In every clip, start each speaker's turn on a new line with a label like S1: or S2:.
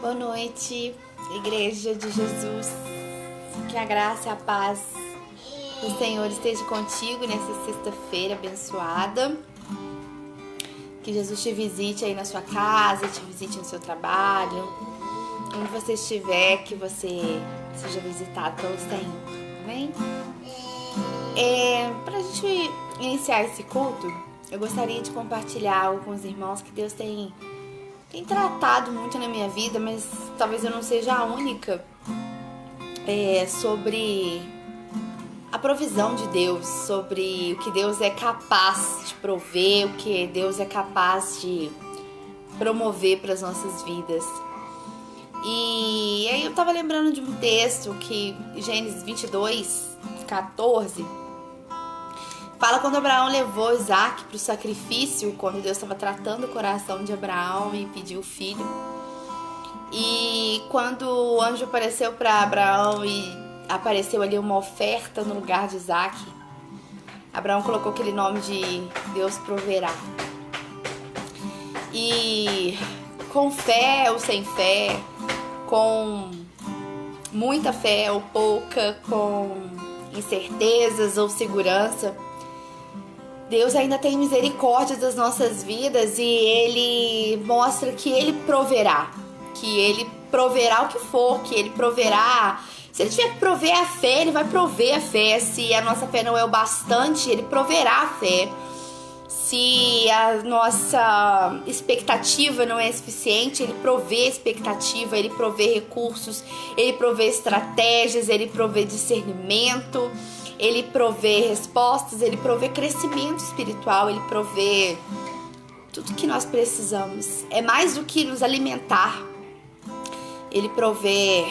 S1: Boa noite, Igreja de Jesus. Que a graça e a paz do Senhor esteja contigo nessa sexta-feira abençoada. Que Jesus te visite aí na sua casa, te visite no seu trabalho. Onde você estiver, que você seja visitado pelo Senhor. Amém? Para a gente iniciar esse culto, eu gostaria de compartilhar algo com os irmãos que Deus tem tratado muito na minha vida, mas talvez eu não seja a única, sobre a provisão de Deus, sobre o que Deus é capaz de prover, o que Deus é capaz de promover para as nossas vidas. E aí eu estava lembrando de um texto que Gênesis 22, 14 fala quando Abraão levou Isaac para o sacrifício, quando Deus estava tratando o coração de Abraão e pediu o filho. E quando o anjo apareceu para Abraão e apareceu ali uma oferta no lugar de Isaac, Abraão colocou aquele nome de Deus proverá. E com fé ou sem fé, com muita fé ou pouca, com incertezas ou segurança, Deus ainda tem misericórdia das nossas vidas e Ele mostra que Ele proverá o que for, que Ele proverá. Se Ele tiver que prover a fé, Ele vai prover a fé. Se a nossa fé não é o bastante, Ele proverá a fé. Se a nossa expectativa não é suficiente, Ele provê expectativa, Ele provê recursos, Ele provê estratégias, Ele provê discernimento, Ele provê respostas, Ele provê crescimento espiritual, Ele provê tudo que nós precisamos. É mais do que nos alimentar. Ele provê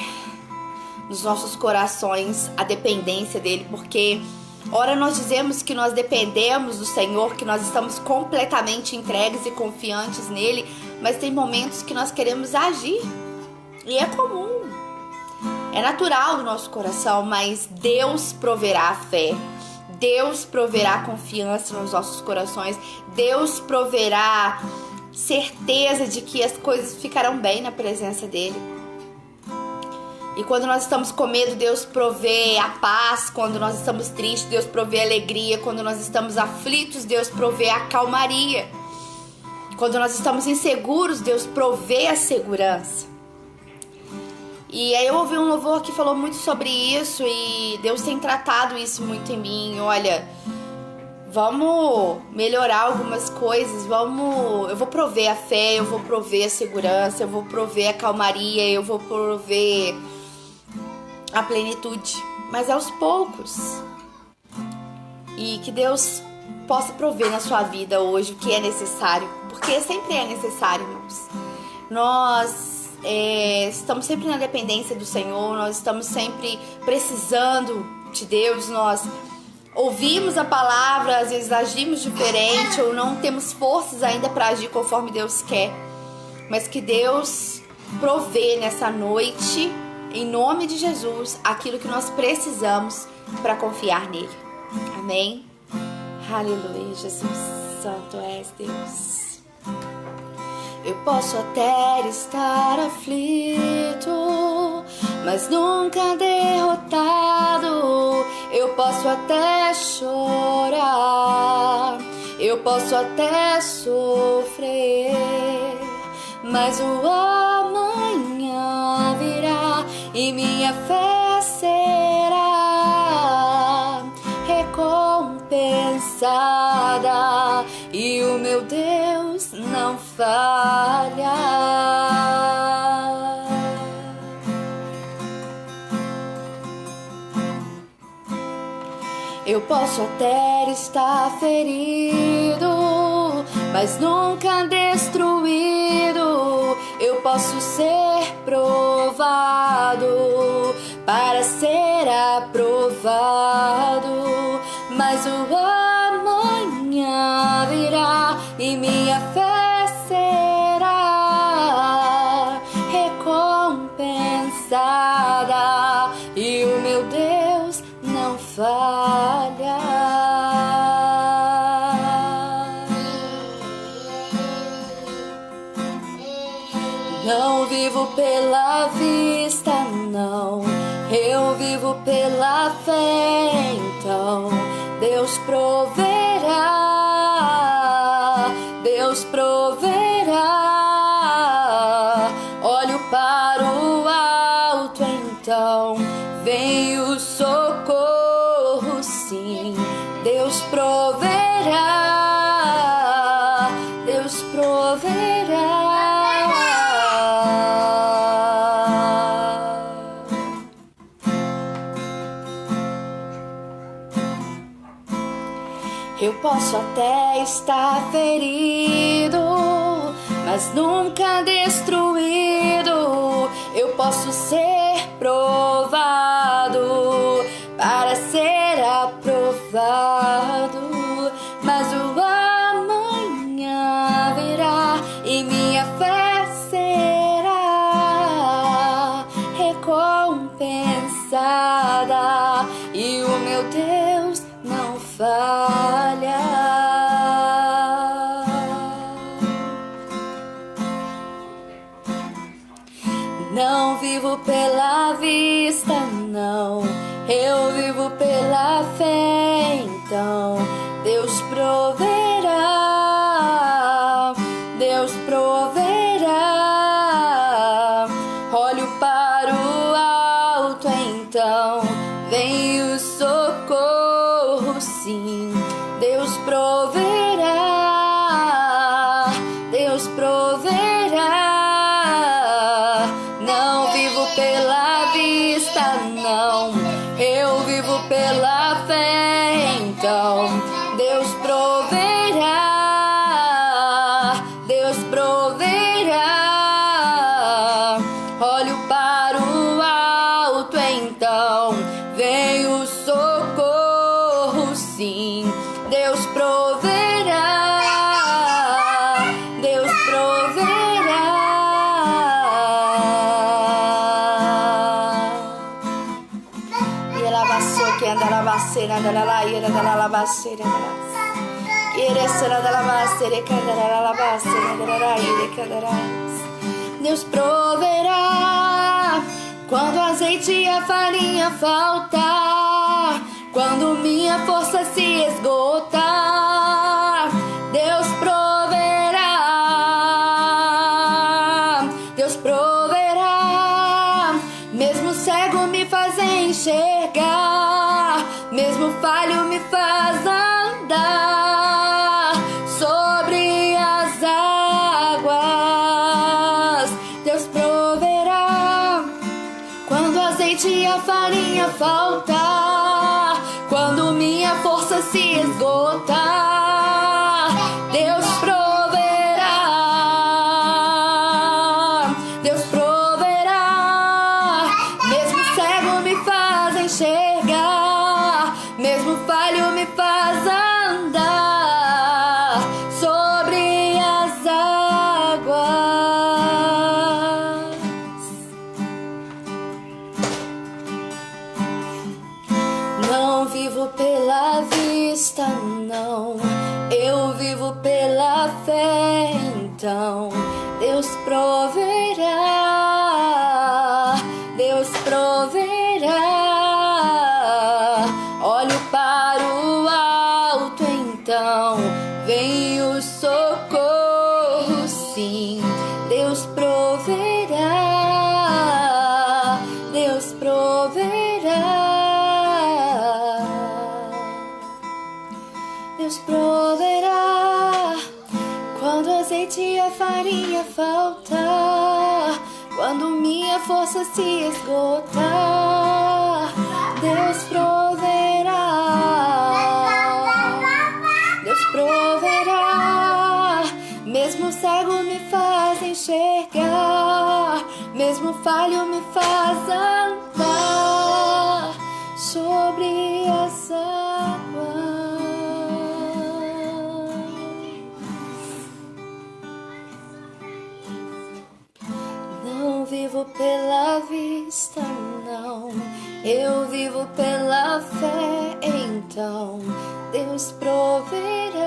S1: nos nossos corações a dependência dEle, porque ora nós dizemos que nós dependemos do Senhor, que nós estamos completamente entregues e confiantes nele, mas tem momentos que nós queremos agir. E é comum, é natural do nosso coração, mas Deus proverá a fé. Deus proverá confiança nos nossos corações. Deus proverá certeza de que as coisas ficarão bem na presença dele. E quando nós estamos com medo, Deus provê a paz. Quando nós estamos tristes, Deus provê a alegria. Quando nós estamos aflitos, Deus provê a calmaria. Quando nós estamos inseguros, Deus provê a segurança. E aí eu ouvi um louvor que falou muito sobre isso e Deus tem tratado isso muito em mim. Olha, vamos melhorar algumas coisas, eu vou prover a fé, eu vou prover a segurança, eu vou prover a calmaria, eu vou prover a plenitude, mas aos poucos. E que Deus possa prover na sua vida hoje o que é necessário, porque sempre é necessário, irmãos. Nós estamos sempre na dependência do Senhor, nós estamos sempre precisando de Deus, nós ouvimos a palavra, às vezes agimos diferente ou não temos forças ainda para agir conforme Deus quer, mas que Deus provê nessa noite, em nome de Jesus, aquilo que nós precisamos para confiar nele. Amém? Aleluia, Jesus, santo és Deus. Eu posso até estar aflito, mas nunca derrotado. Eu posso até chorar, eu posso até sofrer, mas o amanhã virá e minha fé será recompensada e o meu Deus não falha. Eu posso até estar ferido, mas nunca destruído. Eu posso ser provado para ser aprovado, mas o amanhã virá e minha fé será recompensada e o meu Deus não falha. Não vivo pela vista, não, eu vivo pela fé. Então Deus proverá, Deus proverá. Olho para o alto, então vem o socorro, sim. Deus proverá, Deus proverá. Eu posso até estar ferido, mas nunca destruído. Eu posso ser provado para ser aprovado, mas o amanhã virá e minha fé será recompensada e o meu Deus não falha. Não vivo pela vista, não, eu vivo pela fé. Então Deus proverá, Deus proverá. Olho para o alto, então vem o socorro, sim. Deus proverá, Deus proverá. Não vivo pela vista, não, eu vivo pela fé. Então Deus proverá, Deus proverá. Olho para o alto, então vem o socorro, sim. Deus proverá, Deus proverá. E ela passou que anda na baceira, anda lá, e ela anda na baceira, anda lá. E ela será da baceira, que anda na baceira, anda lá, e ela candará. Deus proverá quando o azeite e a farinha faltar, quando minha força se esgotar. Deus proverá, Deus proverá. Mesmo cego me faz enxergar, mesmo falho me faz andar sobre as águas. Deus proverá quando o azeite e a farinha faltar, quando minha força se esgotar. Deus proverá, Deus proverá. Mesmo cego me faz enxergar, mesmo falho me faz andar sobre as águas. Não vivo pela vista, não, eu vivo pela fé. Então Deus proverá, Deus proverá. Olho para o alto, então vem o socorro, sim. Deus proverá, Deus proverá. Deus proverá quando o azeite e a farinha faltar, quando minha força se esgotar. Deus proverá, Deus proverá. Mesmo cego me faz enxergar, mesmo falho me faz andar sobre as águas. Não vivo pela vista, não, eu vivo pela fé. Então Deus proverá,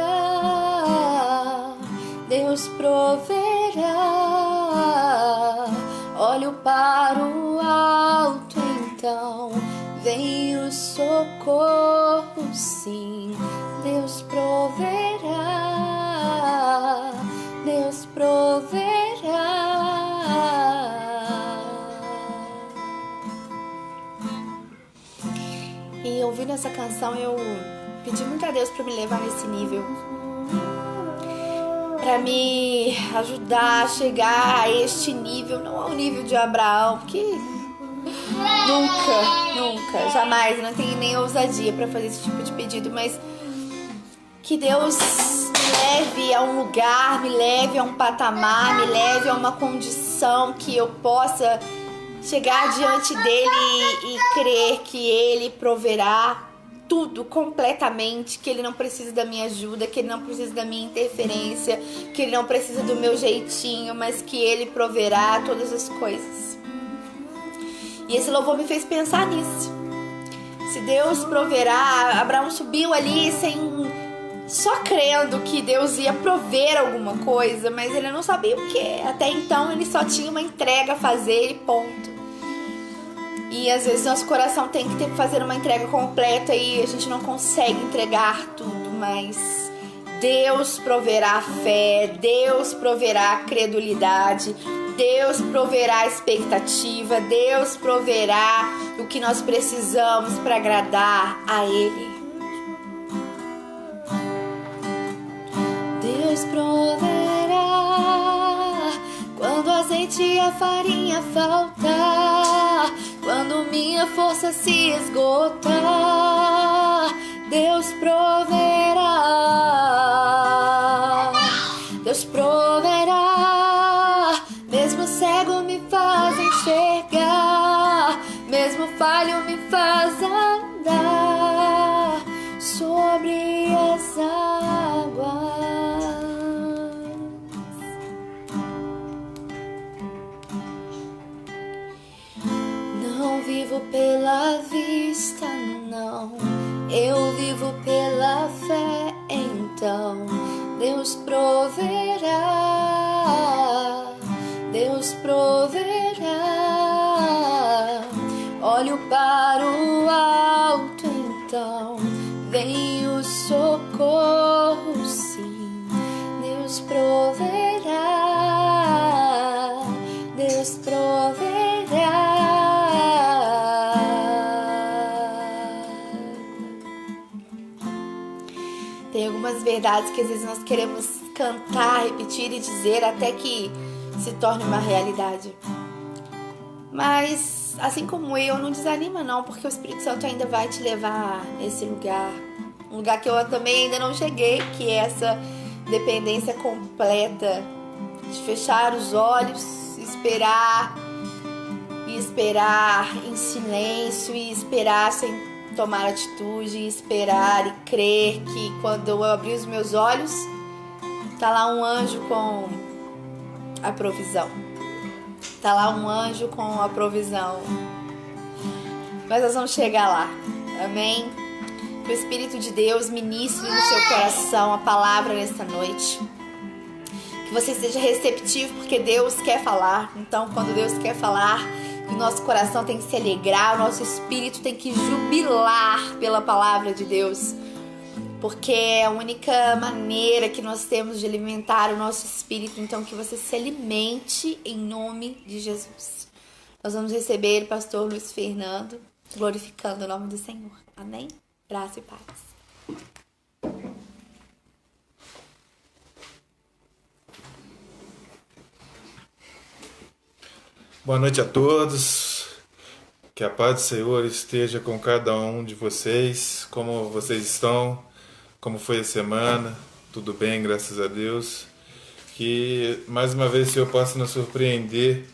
S1: Deus proverá. socorro, sim. Deus proverá, Deus proverá. E ouvindo essa canção, eu pedi muito a Deus para me levar nesse nível, para me ajudar a chegar a este nível, não ao nível de Abraão, porque nunca, jamais, não tenho nem ousadia para fazer esse tipo de pedido, mas que Deus me leve a um lugar, me leve a um patamar, me leve a uma condição que eu possa chegar diante dele e crer que ele proverá tudo completamente, que ele não precisa da minha ajuda, que ele não precisa da minha interferência, que ele não precisa do meu jeitinho, mas que ele proverá todas as coisas. E esse louvor me fez pensar nisso. Se Deus proverá, Abraão subiu ali só crendo que Deus ia prover alguma coisa, mas ele não sabia o que. Até então ele só tinha uma entrega a fazer e ponto. E às vezes nosso coração tem que fazer uma entrega completa e a gente não consegue entregar tudo, mas Deus proverá fé, Deus proverá credulidade, Deus proverá expectativa, Deus proverá o que nós precisamos para agradar a Ele. Deus proverá quando o azeite e a farinha faltar, quando minha força se esgotar. Deus proverá, Deus proverá. Mesmo cego me faz enxergar, mesmo falho me faz andar sobre as águas. Não vivo pela vista, não, eu vivo pela fé. Então Deus proverá, Deus proverá. Olho para o alto, então vem o socorro, sim. Deus proverá, Deus proverá. Tem algumas verdades que às vezes nós queremos cantar, repetir e dizer até que se torne uma realidade. Mas, assim como eu, não desanima não, porque o Espírito Santo ainda vai te levar nesse lugar. Um lugar que eu também ainda não cheguei, que é essa dependência completa de fechar os olhos, esperar em silêncio e esperar sem tomar atitude, esperar e crer que quando eu abrir os meus olhos, tá lá um anjo com a provisão. Tá lá um anjo com a provisão. Mas nós vamos chegar lá. Amém? Que o Espírito de Deus ministre no seu coração a palavra nesta noite. Que você seja receptivo, porque Deus quer falar. Então, quando Deus quer falar, o nosso coração tem que se alegrar, o nosso espírito tem que jubilar pela palavra de Deus. Porque é a única maneira que nós temos de alimentar o nosso espírito. Então, que você se alimente em nome de Jesus. Nós vamos receber o pastor Luiz Fernando, glorificando o nome do Senhor. Amém? Graça e paz.
S2: Boa noite a todos. Que a paz do Senhor esteja com cada um de vocês. Como vocês estão? Como foi a semana? Tudo bem, graças a Deus. Que mais uma vez o Senhor possa nos surpreender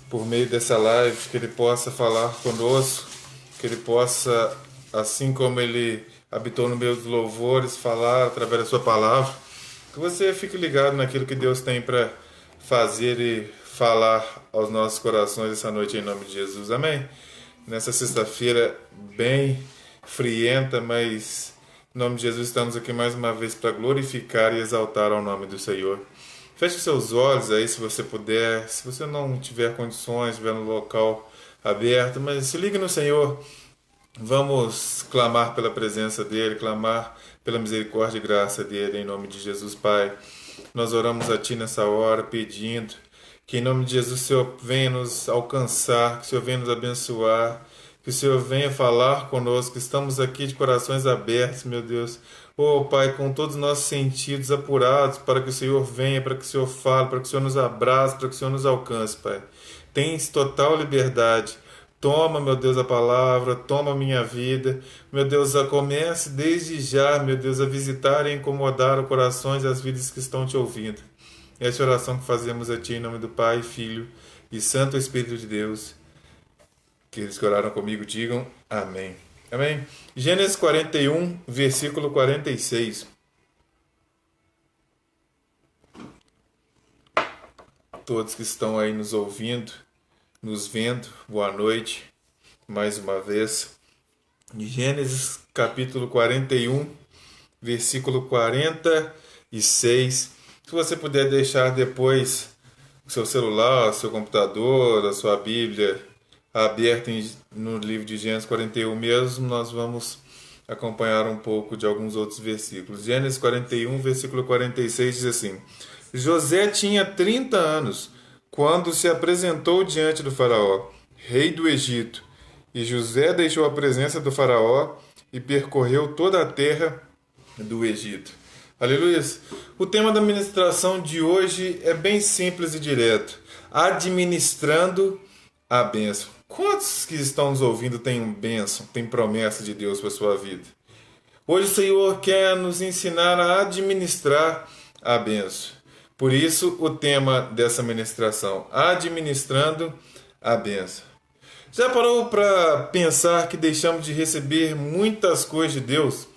S2: por meio dessa live, que Ele possa falar conosco, que Ele possa, assim como Ele habitou no meio dos louvores, falar através da sua palavra. Que você fique ligado naquilo que Deus tem para fazer e falar aos nossos corações essa noite em nome de Jesus. Amém? Nessa sexta-feira bem frienta, mas em nome de Jesus estamos aqui mais uma vez para glorificar e exaltar ao nome do Senhor. Feche seus olhos aí se você puder, se você não tiver condições, estiver no local aberto, mas se ligue no Senhor Vamos clamar pela presença dele, clamar pela misericórdia e graça dele, em nome de Jesus, Pai. Nós oramos a Ti nessa hora, pedindo que em nome de Jesus o Senhor venha nos alcançar, que o Senhor venha nos abençoar, que o Senhor venha falar conosco. Estamos aqui de corações abertos, meu Deus. Oh, Pai, com todos os nossos sentidos apurados, para que o Senhor venha, para que o Senhor fale, para que o Senhor nos abrace, para que o Senhor nos alcance, Pai. Tens total liberdade. Toma, meu Deus, a palavra, toma a minha vida. Meu Deus, comece desde já, meu Deus, a visitar e incomodar os corações e as vidas que estão te ouvindo. Essa é a oração que fazemos a Ti, em nome do Pai, Filho e Santo Espírito de Deus. Aqueles que oraram comigo, digam amém. Amém? Gênesis 41, versículo 46. Todos que estão aí nos ouvindo, nos vendo, boa noite, mais uma vez. Gênesis capítulo 41, versículo 46. Se você puder deixar depois o seu celular, o seu computador, a sua Bíblia aberta no livro de Gênesis 41 mesmo, nós vamos acompanhar um pouco de alguns outros versículos. Gênesis 41, versículo 46 diz assim: José tinha 30 anos quando se apresentou diante do faraó, rei do Egito. E José deixou a presença do faraó e percorreu toda a terra do Egito. Aleluia! O tema da ministração de hoje é bem simples e direto. Administrando a bênção. Quantos que estão nos ouvindo têm um bênção, têm promessa de Deus para a sua vida? Hoje o Senhor quer nos ensinar a administrar a bênção. Por isso, o tema dessa ministração, administrando a bênção. Já parou para pensar que deixamos de receber muitas coisas de Deus?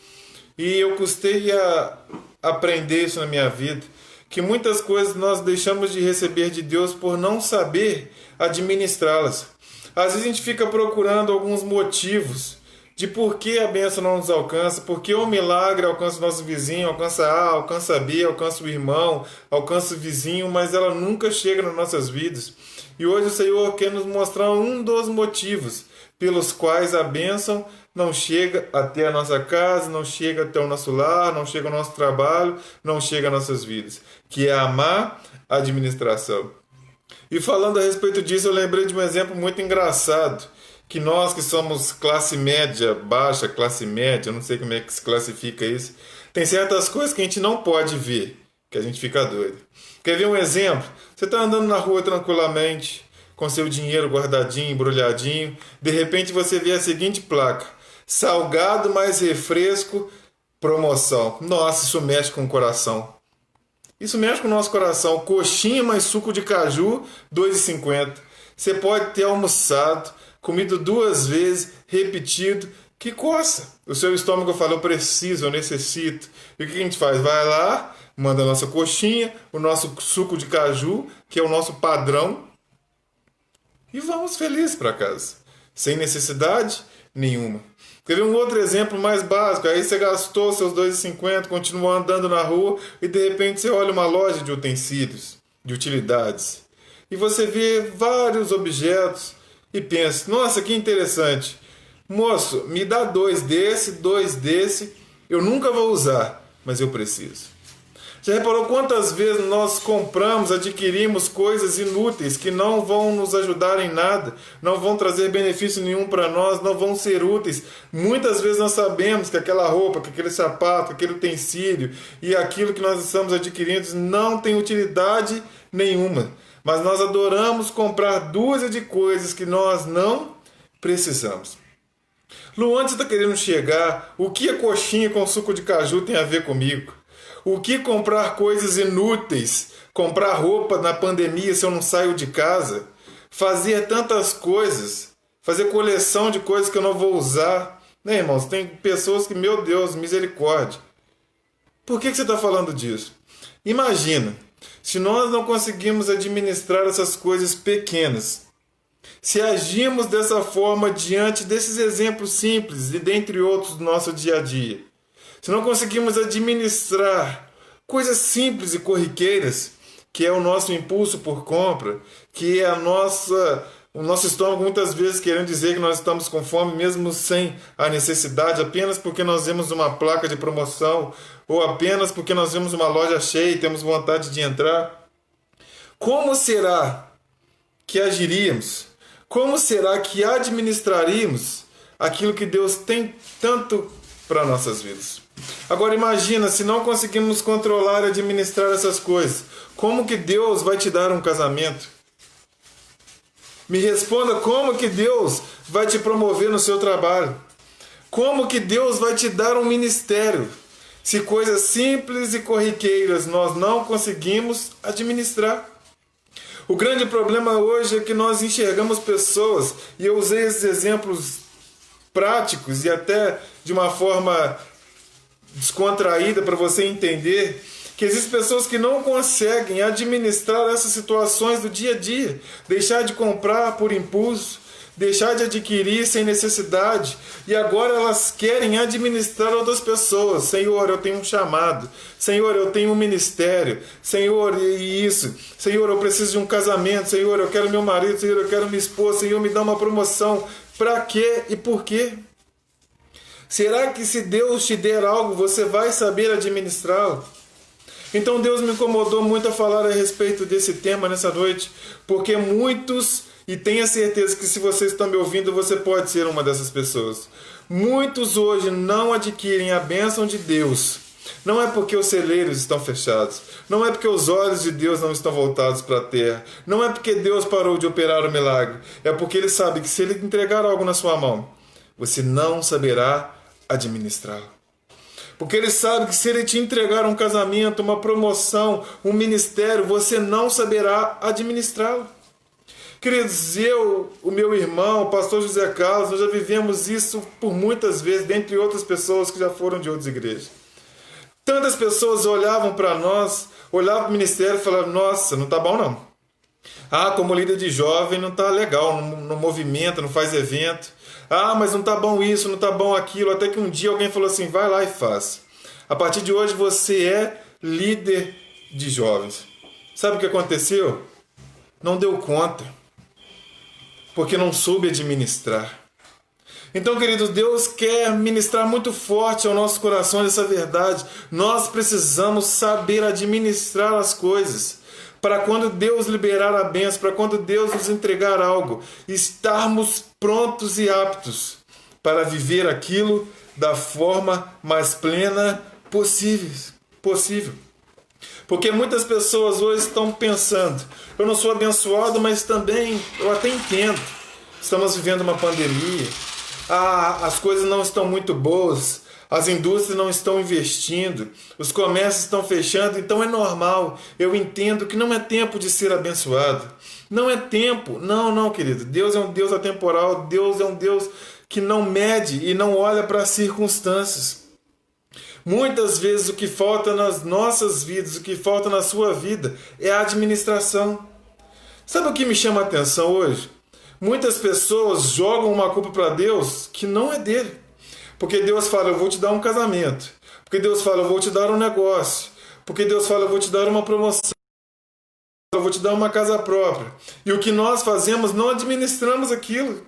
S2: E eu custei a aprender isso na minha vida, que muitas coisas nós deixamos de receber de Deus por não saber administrá-las. Às vezes a gente fica procurando alguns motivos de por que a bênção não nos alcança, por que o milagre alcança o nosso vizinho, alcança A, alcança B, alcança o irmão, alcança o vizinho, mas ela nunca chega nas nossas vidas. E hoje o Senhor quer nos mostrar um dos motivos pelos quais a bênção não chega até a nossa casa, não chega até o nosso lar, não chega ao nosso trabalho, não chega às nossas vidas, que é a má administração. E falando a respeito disso, eu lembrei de um exemplo muito engraçado, que nós que somos classe média, baixa, classe média, eu não sei como é que se classifica isso, tem certas coisas que a gente não pode ver, que a gente fica doido. Quer ver um exemplo? Você está andando na rua tranquilamente, com seu dinheiro guardadinho, embrulhadinho, de repente você vê a seguinte placa: salgado mais refresco, promoção. Nossa, isso mexe com o coração. Isso mexe com o nosso coração. Coxinha mais suco de caju, R$ 2,50. Você pode ter almoçado, comido 2 vezes, repetido, que coça. O seu estômago falou: eu preciso, eu necessito. E o que a gente faz? Vai lá, manda a nossa coxinha, o nosso suco de caju, que é o nosso padrão, e vamos felizes para casa, sem necessidade nenhuma. Quer ver um outro exemplo mais básico? Aí você gastou seus R$ 2,50, continuou andando na rua e de repente você olha uma loja de utensílios, de utilidades, e você vê vários objetos e pensa: nossa, que interessante. Moço, me dá 2 desse, eu nunca vou usar, mas eu preciso. Já reparou quantas vezes nós compramos, adquirimos coisas inúteis que não vão nos ajudar em nada, não vão trazer benefício nenhum para nós, não vão ser úteis? Muitas vezes nós sabemos que aquela roupa, que aquele sapato, que aquele utensílio e aquilo que nós estamos adquirindo não tem utilidade nenhuma. Mas nós adoramos comprar dúzia de coisas que nós não precisamos. Luan, você está querendo chegar? O que a coxinha com suco de caju tem a ver comigo? O que comprar coisas inúteis? Comprar roupa na pandemia se eu não saio de casa? Fazer tantas coisas? Fazer coleção de coisas que eu não vou usar? Né, irmãos? Tem pessoas que, meu Deus, misericórdia. Por que você está falando disso? Imagina, se nós não conseguimos administrar essas coisas pequenas, se agimos dessa forma diante desses exemplos simples e dentre outros do nosso dia a dia, se não conseguimos administrar coisas simples e corriqueiras, que é o nosso impulso por compra, que é a nossa O nosso estômago muitas vezes querendo dizer que nós estamos com fome, mesmo sem a necessidade, apenas porque nós vemos uma placa de promoção, ou apenas porque nós vemos uma loja cheia e temos vontade de entrar. Como será que agiríamos? Como será que administraríamos aquilo que Deus tem tanto para nossas vidas? Agora imagina, se não conseguimos controlar e administrar essas coisas, como que Deus vai te dar um casamento? Me responda, como que Deus vai te promover no seu trabalho? Como que Deus vai te dar um ministério? Se coisas simples e corriqueiras nós não conseguimos administrar. O grande problema hoje é que nós enxergamos pessoas, e eu usei esses exemplos práticos e até de uma forma descontraída para você entender, que existem pessoas que não conseguem administrar essas situações do dia a dia, deixar de comprar por impulso, deixar de adquirir sem necessidade, e agora elas querem administrar outras pessoas. Senhor, eu tenho um chamado. Senhor, eu tenho um ministério. Senhor, e isso. Senhor, eu preciso de um casamento. Senhor, eu quero meu marido. Senhor, eu quero minha esposa. Senhor, me dá uma promoção. Para quê e por quê? Será que se Deus te der algo, você vai saber administrá-lo? Então Deus me incomodou muito a falar a respeito desse tema nessa noite, porque muitos, e tenha certeza que se vocês estão me ouvindo, você pode ser uma dessas pessoas. Muitos hoje não adquirem a bênção de Deus. Não é porque os celeiros estão fechados. Não é porque os olhos de Deus não estão voltados para a terra. Não é porque Deus parou de operar o milagre. É porque Ele sabe que se Ele entregar algo na sua mão, você não saberá administrá-lo. Porque Ele sabe que se Ele te entregar um casamento, uma promoção, um ministério, você não saberá administrá-lo. Queridos, o meu irmão, o pastor José Carlos, nós já vivemos isso por muitas vezes, dentre outras pessoas que já foram de outras igrejas. Tantas pessoas olhavam para nós, olhavam para o ministério e falavam, nossa, não está bom não. Ah, como líder de jovem não está legal, não movimenta, não faz evento. Ah, mas não está bom isso, não está bom aquilo. Até que um dia alguém falou assim, vai lá e faz. A partir de hoje você é líder de jovens. Sabe o que aconteceu? Não deu conta. Porque não soube administrar. Então, queridos, Deus quer ministrar muito forte ao nosso coração essa verdade. Nós precisamos saber administrar as coisas. Para quando Deus liberar a bênção, para quando Deus nos entregar algo, estarmos prontos e aptos para viver aquilo da forma mais plena possível. Porque muitas pessoas hoje estão pensando, eu não sou abençoado, mas também eu até entendo. Estamos vivendo uma pandemia, as coisas não estão muito boas, as indústrias não estão investindo, os comércios estão fechando, então é normal. Eu entendo que não é tempo de ser abençoado. Não é tempo. Não, querido. Deus é um Deus atemporal. Deus é um Deus que não mede e não olha para as circunstâncias. Muitas vezes o que falta nas nossas vidas, o que falta na sua vida é a administração. Sabe o que me chama a atenção hoje? Muitas pessoas jogam uma culpa para Deus que não é dele. Porque Deus fala, eu vou te dar um casamento. Porque Deus fala, eu vou te dar um negócio. Porque Deus fala, eu vou te dar uma promoção. Eu vou te dar uma casa própria. E o que nós fazemos, não administramos aquilo.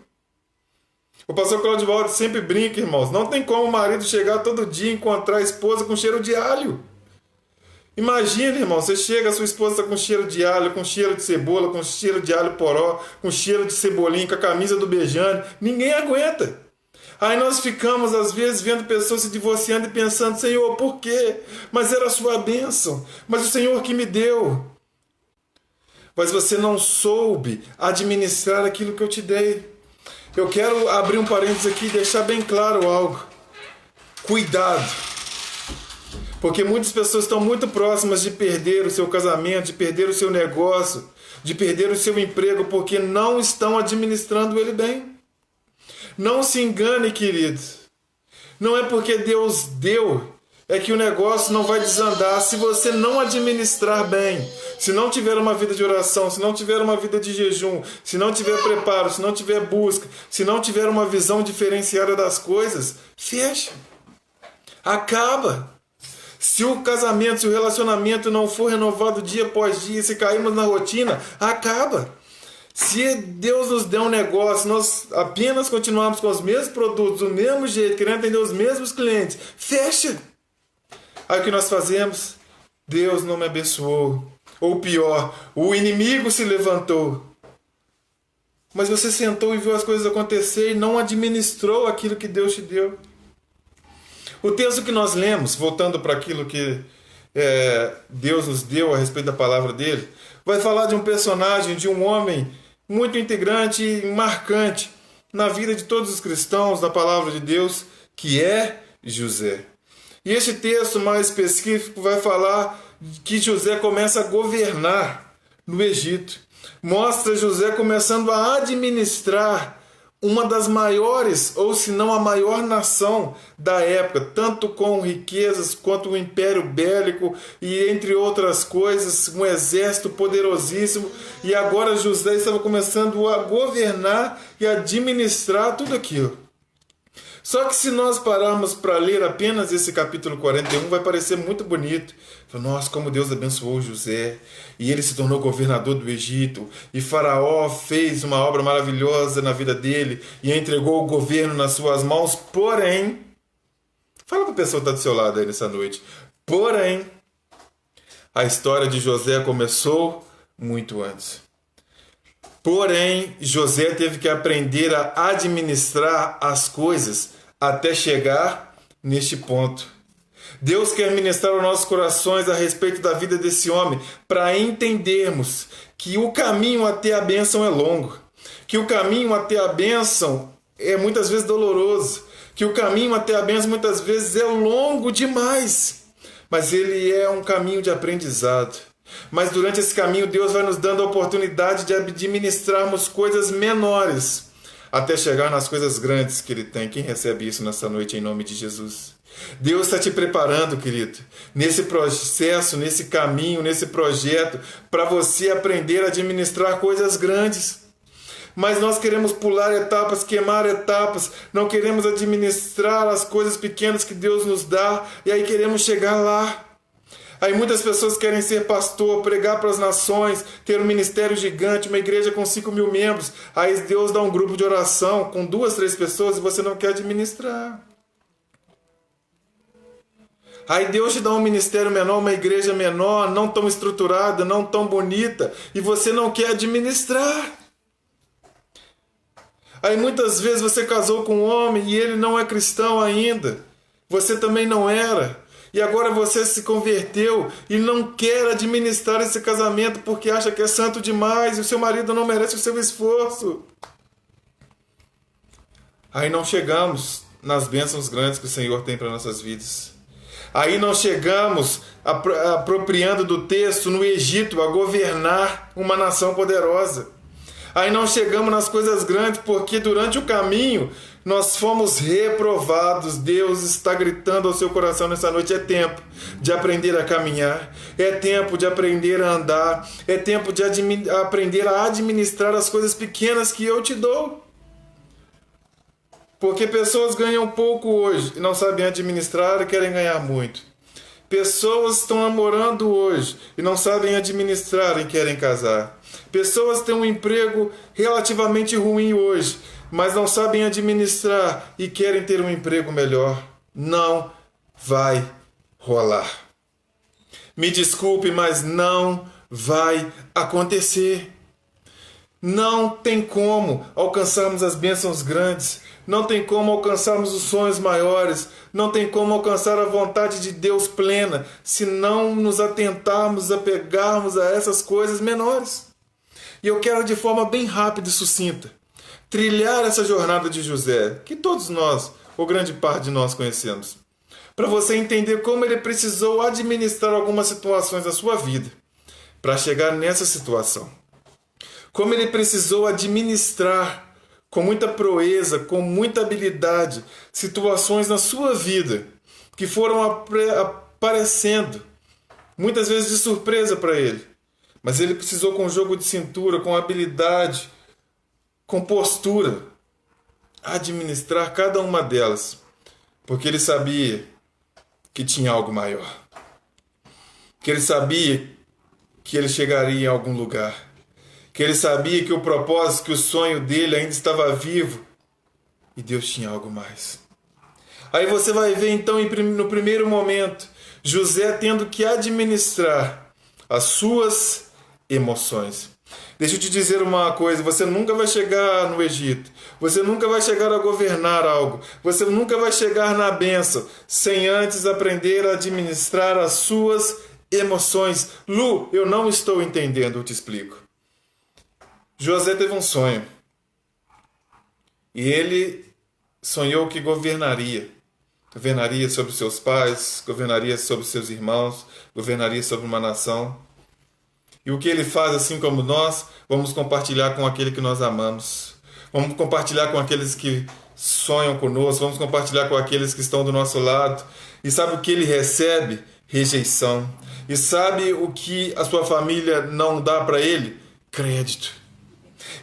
S2: O pastor Cláudio Valde sempre brinca, irmãos. Não tem como o marido chegar todo dia e encontrar a esposa com cheiro de alho. Imagina, irmão, você chega, a sua esposa está com cheiro de alho, com cheiro de cebola, com cheiro de alho poró, com cheiro de cebolinha, com a camisa do Bejane. Ninguém aguenta. Aí nós ficamos, às vezes, vendo pessoas se divorciando e pensando, Senhor, por quê? Mas era a sua bênção, mas o Senhor que me deu. Mas você não soube administrar aquilo que eu te dei. Eu quero abrir um parênteses aqui e deixar bem claro algo. Cuidado. Porque muitas pessoas estão muito próximas de perder o seu casamento, de perder o seu negócio, de perder o seu emprego, porque não estão administrando ele bem. Não se engane, querido. Não é porque Deus deu, é que o negócio não vai desandar. Se você não administrar bem, se não tiver uma vida de oração, se não tiver uma vida de jejum, se não tiver preparo, se não tiver busca, se não tiver uma visão diferenciada das coisas, fecha. Acaba. Se o casamento, se o relacionamento não for renovado dia após dia, se cairmos na rotina, acaba. Se Deus nos der um negócio, nós apenas continuarmos com os mesmos produtos, do mesmo jeito, querendo atender os mesmos clientes, fecha. Aí o que nós fazemos? Deus não me abençoou. Ou pior, o inimigo se levantou. Mas você sentou e viu as coisas acontecer e não administrou aquilo que Deus te deu. O texto que nós lemos, voltando para aquilo que Deus nos deu a respeito da palavra dele, vai falar de um personagem, de um homem muito integrante e marcante na vida de todos os cristãos, na palavra de Deus, que é José. E este texto mais específico vai falar que José começa a governar no Egito. Mostra José começando a administrar uma das maiores, ou se não a maior nação da época, tanto com riquezas quanto o império bélico e entre outras coisas, um exército poderosíssimo. E agora José estava começando a governar e administrar tudo aquilo. Só que se nós pararmos para ler apenas esse capítulo 41, vai parecer muito bonito. Nossa, como Deus abençoou José, e ele se tornou governador do Egito, e Faraó fez uma obra maravilhosa na vida dele, e entregou o governo nas suas mãos. Porém, fala para a pessoa que está do seu lado aí nessa noite, porém, a história de José começou muito antes. Porém, José teve que aprender a administrar as coisas até chegar neste ponto. Deus quer ministrar aos nossos corações a respeito da vida desse homem, para entendermos que o caminho até a bênção é longo, que o caminho até a bênção é muitas vezes doloroso, que o caminho até a bênção muitas vezes é longo demais, mas ele é um caminho de aprendizado. Mas durante esse caminho Deus vai nos dando a oportunidade de administrarmos coisas menores até chegar nas coisas grandes que Ele tem. Quem recebe isso nessa noite em nome de Jesus? Deus está te preparando, querido, nesse processo, nesse caminho, nesse projeto, para você aprender a administrar coisas grandes. Mas nós queremos pular etapas, queimar etapas, não queremos administrar as coisas pequenas que Deus nos dá, e aí queremos chegar lá. Aí muitas pessoas querem ser pastor, pregar para as nações, ter um ministério gigante, uma igreja com 5.000 membros. Aí Deus dá um grupo de oração com 2, 3 pessoas e você não quer administrar. Aí Deus te dá um ministério menor, uma igreja menor, não tão estruturada, não tão bonita, e você não quer administrar. Aí muitas vezes você casou com um homem e ele não é cristão ainda. Você também não era. E agora você se converteu e não quer administrar esse casamento porque acha que é santo demais e o seu marido não merece o seu esforço. Aí não chegamos nas bênçãos grandes que o Senhor tem para nossas vidas. Aí não chegamos apropriando do texto no Egito a governar uma nação poderosa. Aí não chegamos nas coisas grandes porque durante o caminho nós fomos reprovados. Deus está gritando ao seu coração nessa noite: é tempo de aprender a caminhar, é tempo de aprender a andar, é tempo de aprender a administrar as coisas pequenas que eu te dou. Porque pessoas ganham pouco hoje e não sabem administrar e querem ganhar muito. Pessoas estão namorando hoje e não sabem administrar e querem casar. Pessoas têm um emprego relativamente ruim hoje, mas não sabem administrar e querem ter um emprego melhor. Não vai rolar. Me desculpe, mas não vai acontecer. Não tem como alcançarmos as bênçãos grandes. Não tem como alcançarmos os sonhos maiores. Não tem como alcançar a vontade de Deus plena se não nos atentarmos, apegarmos a essas coisas menores. E eu quero, de forma bem rápida e sucinta, trilhar essa jornada de José, que todos nós, ou grande parte de nós, conhecemos, para você entender como ele precisou administrar algumas situações da sua vida para chegar nessa situação. Como ele precisou administrar com muita proeza, com muita habilidade, situações na sua vida que foram aparecendo, muitas vezes de surpresa para ele. Mas ele precisou, com jogo de cintura, com habilidade, com postura, administrar cada uma delas, porque ele sabia que tinha algo maior, que ele sabia que ele chegaria em algum lugar. que ele sabia que o propósito, que o sonho dele ainda estava vivo e Deus tinha algo mais. Aí você vai ver então no primeiro momento José tendo que administrar as suas emoções. Deixa eu te dizer uma coisa, você nunca vai chegar no Egito, você nunca vai chegar a governar algo, você nunca vai chegar na bênção sem antes aprender a administrar as suas emoções. Lu, eu não estou entendendo, eu te explico. José teve um sonho e ele sonhou que governaria sobre seus pais, governaria sobre seus irmãos, governaria sobre uma nação. E o que ele faz, assim como nós, vamos compartilhar com aquele que nós amamos. Vamos compartilhar com aqueles que sonham conosco, vamos compartilhar com aqueles que estão do nosso lado. E sabe o que ele recebe? Rejeição. E sabe o que a sua família não dá para ele? Crédito.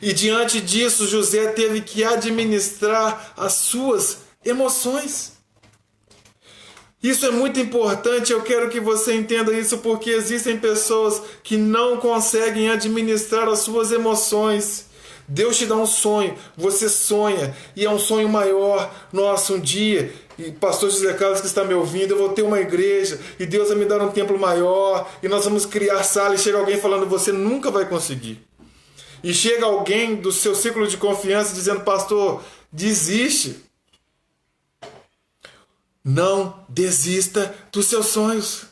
S2: E diante disso, José teve que administrar as suas emoções. Isso é muito importante, eu quero que você entenda isso, porque existem pessoas que não conseguem administrar as suas emoções. Deus te dá um sonho, você sonha, e é um sonho maior. Nossa, um dia, e pastor José Carlos que está me ouvindo, eu vou ter uma igreja, e Deus vai me dar um templo maior, e nós vamos criar sala, e chega alguém falando, você nunca vai conseguir. E chega alguém do seu círculo de confiança dizendo, pastor, desiste. Não desista dos seus sonhos.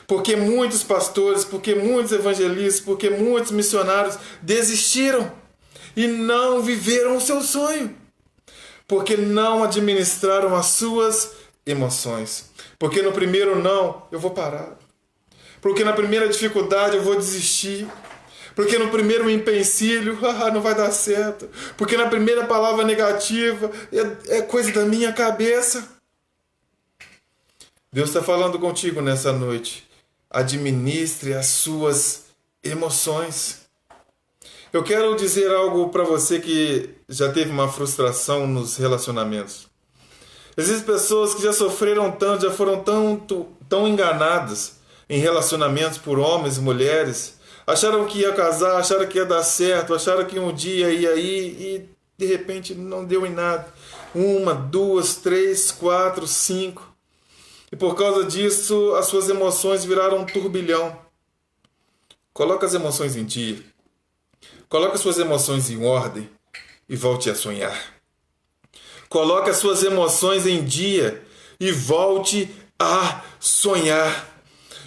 S2: Porque muitos pastores, porque muitos evangelistas, porque muitos missionários desistiram e não viveram o seu sonho. Porque não administraram as suas emoções. Porque no primeiro não, eu vou parar. Porque na primeira dificuldade eu vou desistir. Porque no primeiro empecilho, não vai dar certo. Porque na primeira palavra negativa, é coisa da minha cabeça. Deus está falando contigo nessa noite. Administre as suas emoções. Eu quero dizer algo para você que já teve uma frustração nos relacionamentos. Existem pessoas que já sofreram tanto, já foram tão enganadas em relacionamentos por homens e mulheres. Acharam que ia casar, acharam que ia dar certo, acharam que um dia ia ir e de repente não deu em nada. 1, 2, 3, 4, 5. E por causa disso, as suas emoções viraram um turbilhão. Coloque as emoções em dia. Coloque as suas emoções em ordem e volte a sonhar. Coloque as suas emoções em dia e volte a sonhar.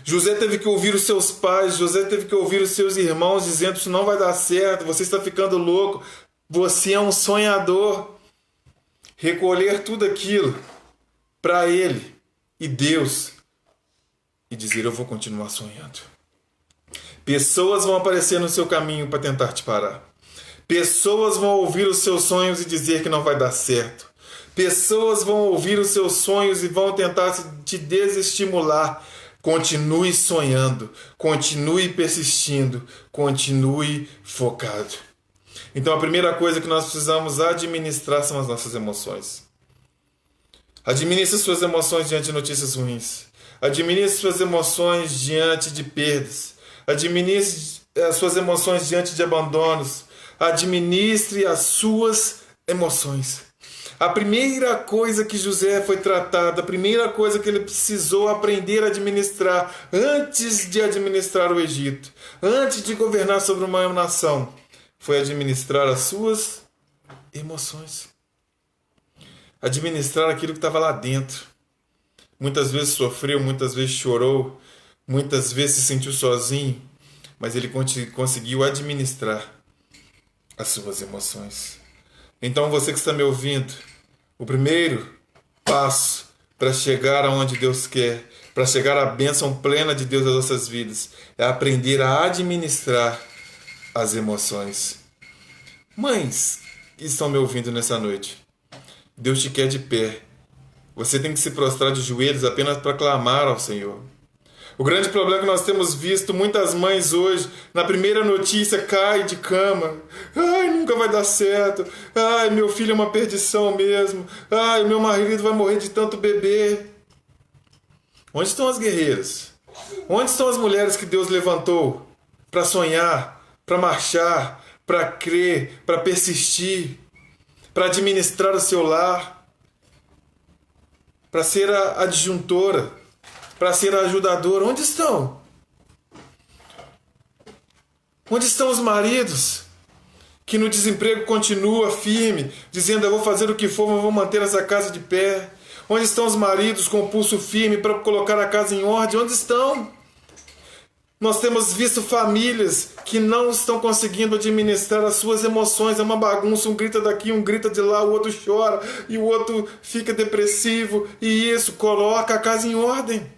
S2: José teve que ouvir os seus pais, José teve que ouvir os seus irmãos dizendo, isso não vai dar certo, você está ficando louco, você é um sonhador. Recolher tudo aquilo para ele e Deus e dizer, eu vou continuar sonhando. Pessoas vão aparecer no seu caminho para tentar te parar. Pessoas vão ouvir os seus sonhos e dizer que não vai dar certo. Pessoas vão ouvir os seus sonhos e vão tentar te desestimular. Continue sonhando, continue persistindo, continue focado. Então a primeira coisa que nós precisamos administrar são as nossas emoções. Administre suas emoções diante de notícias ruins. Administre suas emoções diante de perdas. Administre suas emoções diante de abandonos. Administre as suas emoções. A primeira coisa que José foi tratado, a primeira coisa que ele precisou aprender a administrar antes de administrar o Egito, antes de governar sobre uma nação, foi administrar as suas emoções. Administrar aquilo que estava lá dentro. Muitas vezes sofreu, muitas vezes chorou, muitas vezes se sentiu sozinho, mas ele conseguiu administrar as suas emoções. Então você que está me ouvindo, o primeiro passo para chegar aonde Deus quer, para chegar à bênção plena de Deus nas nossas vidas, é aprender a administrar as emoções. Mães que estão me ouvindo nessa noite, Deus te quer de pé. Você tem que se prostrar de joelhos apenas para clamar ao Senhor. O grande problema é que nós temos visto muitas mães hoje, na primeira notícia, cai de cama. Ai, nunca vai dar certo. Ai, meu filho é uma perdição mesmo. Ai, meu marido vai morrer de tanto beber. Onde estão as guerreiras? Onde estão as mulheres que Deus levantou para sonhar, para marchar, para crer, para persistir, para administrar o seu lar, para ser a adjuntora, para ser a ajudadora? Onde estão? Onde estão os maridos que no desemprego continua firme, dizendo: eu vou fazer o que for, mas vou manter essa casa de pé? Onde estão os maridos com o pulso firme para colocar a casa em ordem? Onde estão? Nós temos visto famílias que não estão conseguindo administrar as suas emoções. É uma bagunça, um grita daqui, um grita de lá, o outro chora e o outro fica depressivo. E isso, coloca a casa em ordem.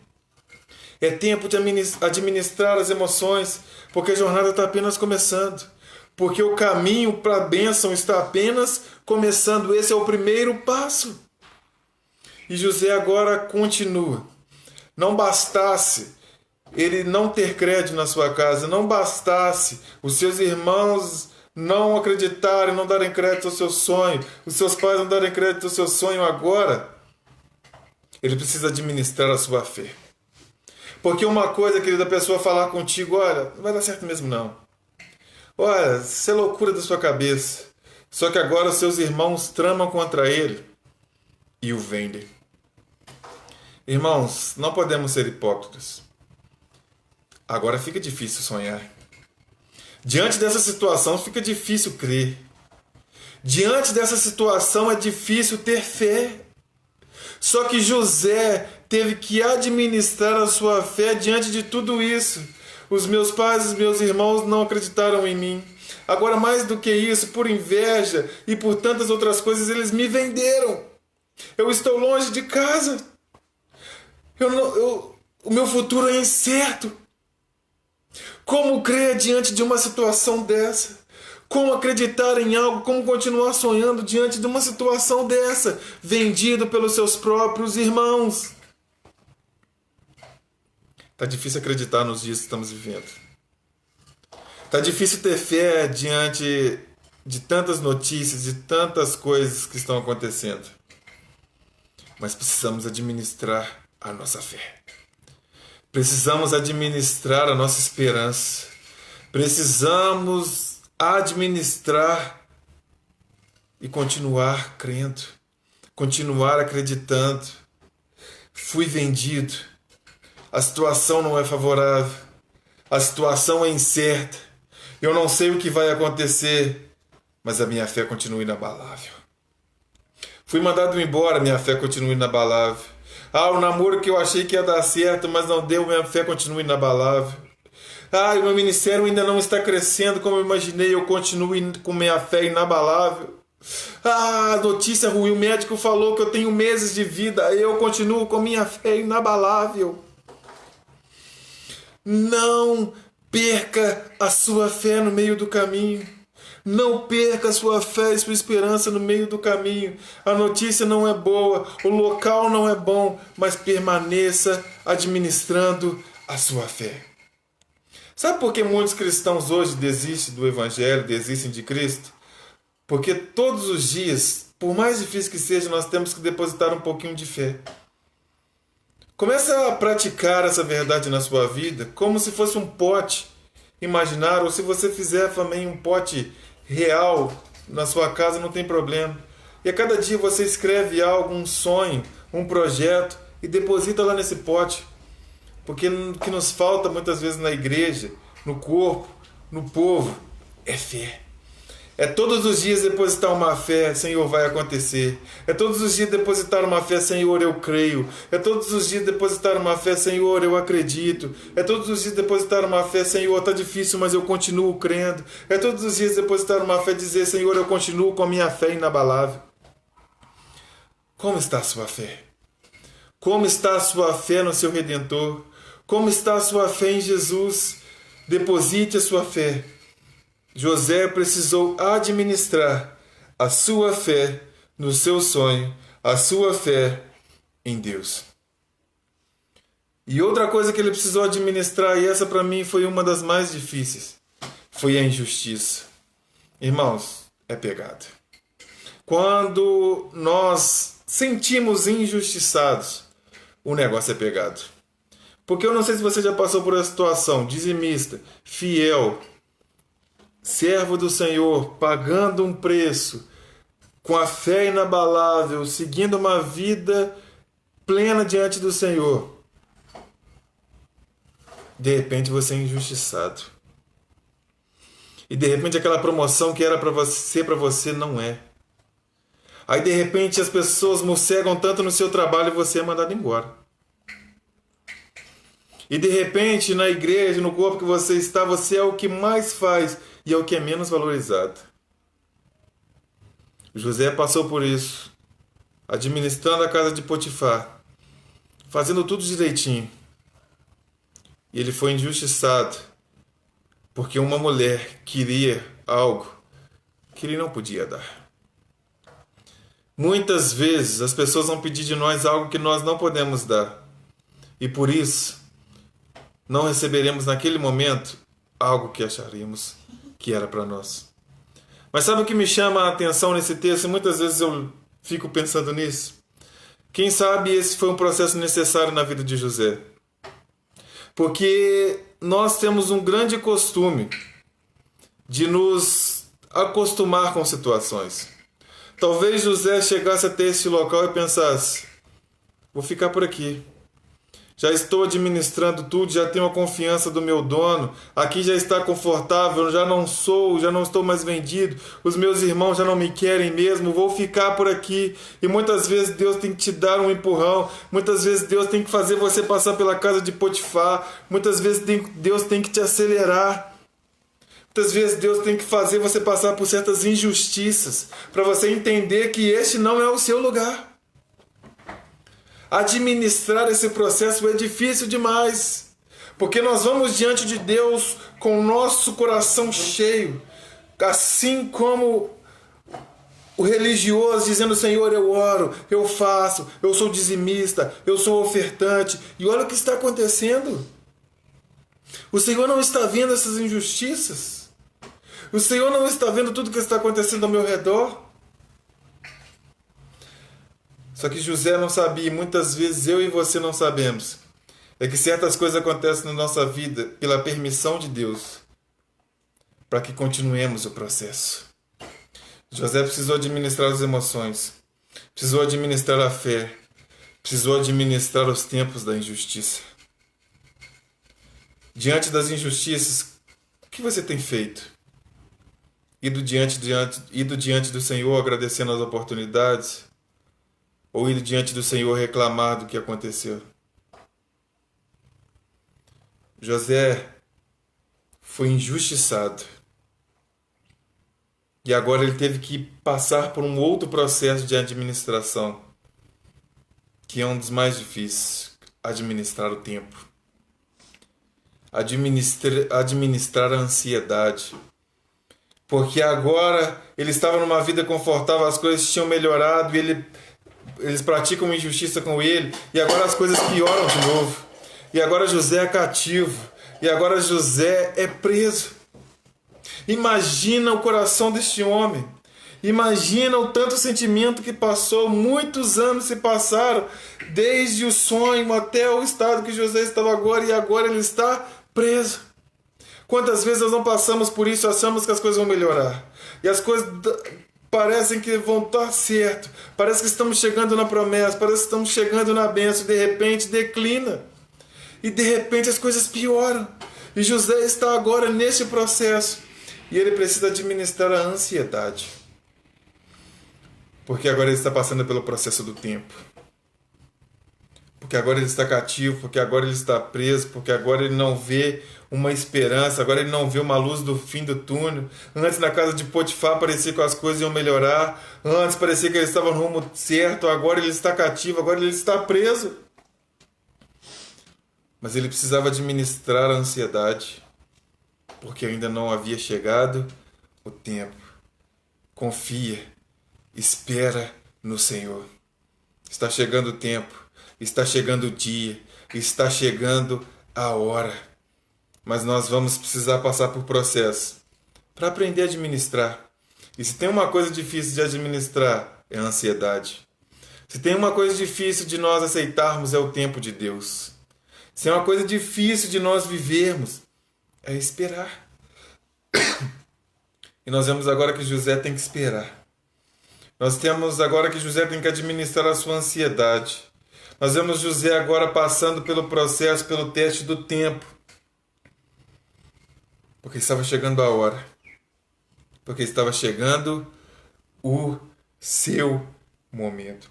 S2: É tempo de administrar as emoções, porque a jornada está apenas começando. Porque o caminho para a bênção está apenas começando. Esse é o primeiro passo. E José agora continua. Não bastasse ele não ter crédito na sua casa, não bastasse os seus irmãos não acreditarem, não darem crédito ao seu sonho, os seus pais não darem crédito ao seu sonho, agora ele precisa administrar a sua fé. Porque uma coisa, querida, a pessoa falar contigo: olha, não vai dar certo mesmo não. Olha, isso é loucura da sua cabeça. Só que agora os seus irmãos tramam contra ele e o vendem. Irmãos, não podemos ser hipócritas. Agora fica difícil sonhar. Diante dessa situação fica difícil crer. Diante dessa situação é difícil ter fé. Só que José teve que administrar a sua fé diante de tudo isso. Os meus pais e os meus irmãos não acreditaram em mim. Agora, mais do que isso, por inveja e por tantas outras coisas, eles me venderam. Eu estou longe de casa. O meu futuro é incerto. Como crer diante de uma situação dessa? Como acreditar em algo? Como continuar sonhando diante de uma situação dessa? Vendido pelos seus próprios irmãos. Está difícil acreditar nos dias que estamos vivendo. Está difícil ter fé diante de tantas notícias, de tantas coisas que estão acontecendo. Mas precisamos administrar a nossa fé. Precisamos administrar a nossa esperança. Precisamos administrar e continuar crendo. Continuar acreditando. Fui vendido. A situação não é favorável. A situação é incerta. Eu não sei o que vai acontecer, mas a minha fé continua inabalável. Fui mandado embora, minha fé continua inabalável. O namoro que eu achei que ia dar certo, mas não deu, minha fé continua inabalável. O meu ministério ainda não está crescendo como eu imaginei, eu continuo com minha fé inabalável. Notícia ruim, o médico falou que eu tenho meses de vida, eu continuo com minha fé inabalável. Não perca a sua fé no meio do caminho. Não perca a sua fé e sua esperança no meio do caminho. A notícia não é boa, o local não é bom, mas permaneça administrando a sua fé. Sabe por que muitos cristãos hoje desistem do Evangelho, desistem de Cristo? Porque todos os dias, por mais difícil que seja, nós temos que depositar um pouquinho de fé. Comece a praticar essa verdade na sua vida como se fosse um pote imaginário, ou se você fizer também um pote real na sua casa, não tem problema. E a cada dia você escreve algo, um sonho, um projeto e deposita lá nesse pote. Porque o que nos falta muitas vezes na igreja, no corpo, no povo, é fé. É todos os dias depositar uma fé: Senhor, vai acontecer. É todos os dias depositar uma fé: Senhor, eu creio. É todos os dias depositar uma fé: Senhor, eu acredito. É todos os dias depositar uma fé: Senhor, está difícil, mas eu continuo crendo. É todos os dias depositar uma fé: dizer: Senhor, eu continuo com a minha fé inabalável. Como está a sua fé? Como está a sua fé no seu Redentor? Como está a sua fé em Jesus? Deposite a sua fé. José precisou administrar a sua fé no seu sonho, a sua fé em Deus. E outra coisa que ele precisou administrar, e essa para mim foi uma das mais difíceis, foi a injustiça. Irmãos, é pecado. Quando nós sentimos injustiçados, o negócio é pecado. Porque eu não sei se você já passou por uma situação dizimista, fiel, servo do Senhor, pagando um preço, com a fé inabalável, seguindo uma vida plena diante do Senhor, de repente você é injustiçado. E de repente aquela promoção que era para você não é. Aí de repente as pessoas morcegam tanto no seu trabalho e você é mandado embora. E de repente na igreja, no corpo que você está, você é o que mais faz e é o que é menos valorizado. José passou por isso, administrando a casa de Potifar, fazendo tudo direitinho. E ele foi injustiçado, porque uma mulher queria algo que ele não podia dar. Muitas vezes as pessoas vão pedir de nós algo que nós não podemos dar. E por isso, não receberemos naquele momento algo que acharíamos que era para nós. Mas sabe o que me chama a atenção nesse texto? E muitas vezes eu fico pensando nisso. Quem sabe esse foi um processo necessário na vida de José. Porque nós temos um grande costume de nos acostumar com situações. Talvez José chegasse até este local e pensasse: vou ficar por aqui. Já estou administrando tudo, já tenho a confiança do meu dono. Aqui já está confortável, já não estou mais vendido. Os meus irmãos já não me querem mesmo, vou ficar por aqui. E muitas vezes Deus tem que te dar um empurrão. Muitas vezes Deus tem que fazer você passar pela casa de Potifar. Muitas vezes Deus tem que te acelerar. Muitas vezes Deus tem que fazer você passar por certas injustiças para você entender que este não é o seu lugar. Administrar esse processo é difícil demais, porque nós vamos diante de Deus com o nosso coração cheio, assim como o religioso dizendo: Senhor, eu oro, eu faço, eu sou dizimista, eu sou ofertante, e olha o que está acontecendo. O Senhor não está vendo essas injustiças? O Senhor não está vendo tudo o que está acontecendo ao meu redor? Só que José não sabia, e muitas vezes eu e você não sabemos, é que certas coisas acontecem na nossa vida pela permissão de Deus, para que continuemos o processo. José precisou administrar as emoções, precisou administrar a fé, precisou administrar os tempos da injustiça. Diante das injustiças, o que você tem feito? Ido diante do Senhor agradecendo as oportunidades? Ou ir diante do Senhor reclamar do que aconteceu? José foi injustiçado. E agora ele teve que passar por um outro processo de administração, que é um dos mais difíceis: administrar o tempo. Administrar a ansiedade. Porque agora ele estava numa vida confortável, as coisas tinham melhorado e eles praticam uma injustiça com ele, e agora as coisas pioram de novo. E agora José é cativo, e agora José é preso. Imagina o coração deste homem. Imagina o tanto sentimento que passou. Muitos anos se passaram, desde o sonho até o estado que José estava agora, e agora ele está preso. Quantas vezes nós não passamos por isso, achamos que as coisas vão melhorar, e as coisas parecem que vão estar certo, parece que estamos chegando na promessa, parece que estamos chegando na bênção, e de repente declina, e de repente as coisas pioram, e José está agora nesse processo, e ele precisa administrar a ansiedade, porque agora ele está passando pelo processo do tempo, porque agora ele está cativo, porque agora ele está preso, porque agora ele não vê uma esperança, agora ele não vê uma luz do fim do túnel. Antes, na casa de Potifar, parecia que as coisas iam melhorar. Antes parecia que ele estava no rumo certo, agora ele está cativo, agora ele está preso. Mas ele precisava administrar a ansiedade, porque ainda não havia chegado o tempo. Confia, espera no Senhor. Está chegando o tempo, está chegando o dia, está chegando a hora. Mas nós vamos precisar passar por processo para aprender a administrar. E se tem uma coisa difícil de administrar, é a ansiedade. Se tem uma coisa difícil de nós aceitarmos, é o tempo de Deus. Se é uma coisa difícil de nós vivermos, é esperar. E nós vemos agora que José tem que esperar. Nós temos agora que José tem que administrar a sua ansiedade. Nós vemos José agora passando pelo processo, pelo teste do tempo. Porque estava chegando a hora. Porque estava chegando o seu momento.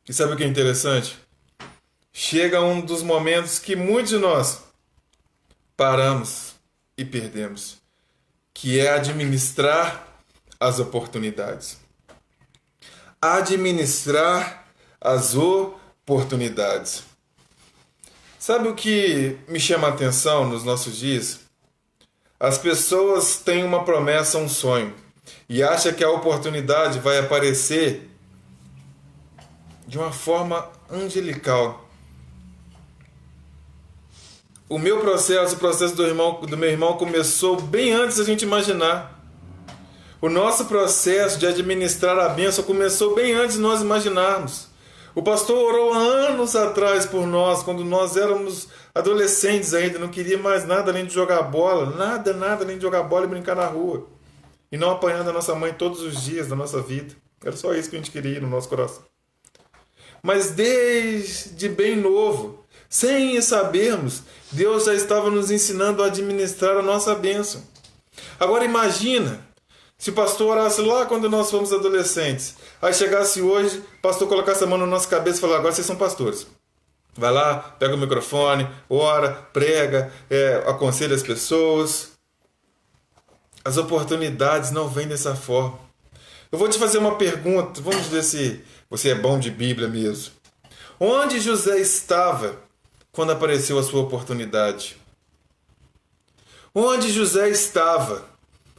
S2: E sabe o que é interessante? Chega um dos momentos que muitos de nós paramos e perdemos, que é administrar as oportunidades. Administrar as oportunidades. Sabe o que me chama a atenção nos nossos dias? As pessoas têm uma promessa, um sonho, e acham que a oportunidade vai aparecer de uma forma angelical. O meu processo, o processo do meu irmão começou bem antes da gente imaginar. O nosso processo de administrar a bênção começou bem antes de nós imaginarmos. O pastor orou há anos atrás por nós, quando nós éramos adolescentes ainda, não queria mais nada além de jogar bola, nada além de jogar bola e brincar na rua. E não apanhando a nossa mãe todos os dias da nossa vida. Era só isso que a gente queria no nosso coração. Mas desde bem novo, sem sabermos, Deus já estava nos ensinando a administrar a nossa bênção. Agora imagina, se o pastor orasse lá quando nós fomos adolescentes, aí chegasse hoje, o pastor colocasse a mão na nossa cabeça e falasse: agora vocês são pastores. Vai lá, pega o microfone, ora, prega, aconselha as pessoas. As oportunidades não vêm dessa forma. Eu vou te fazer uma pergunta, vamos ver se você é bom de Bíblia mesmo. Onde José estava quando apareceu a sua oportunidade? Onde José estava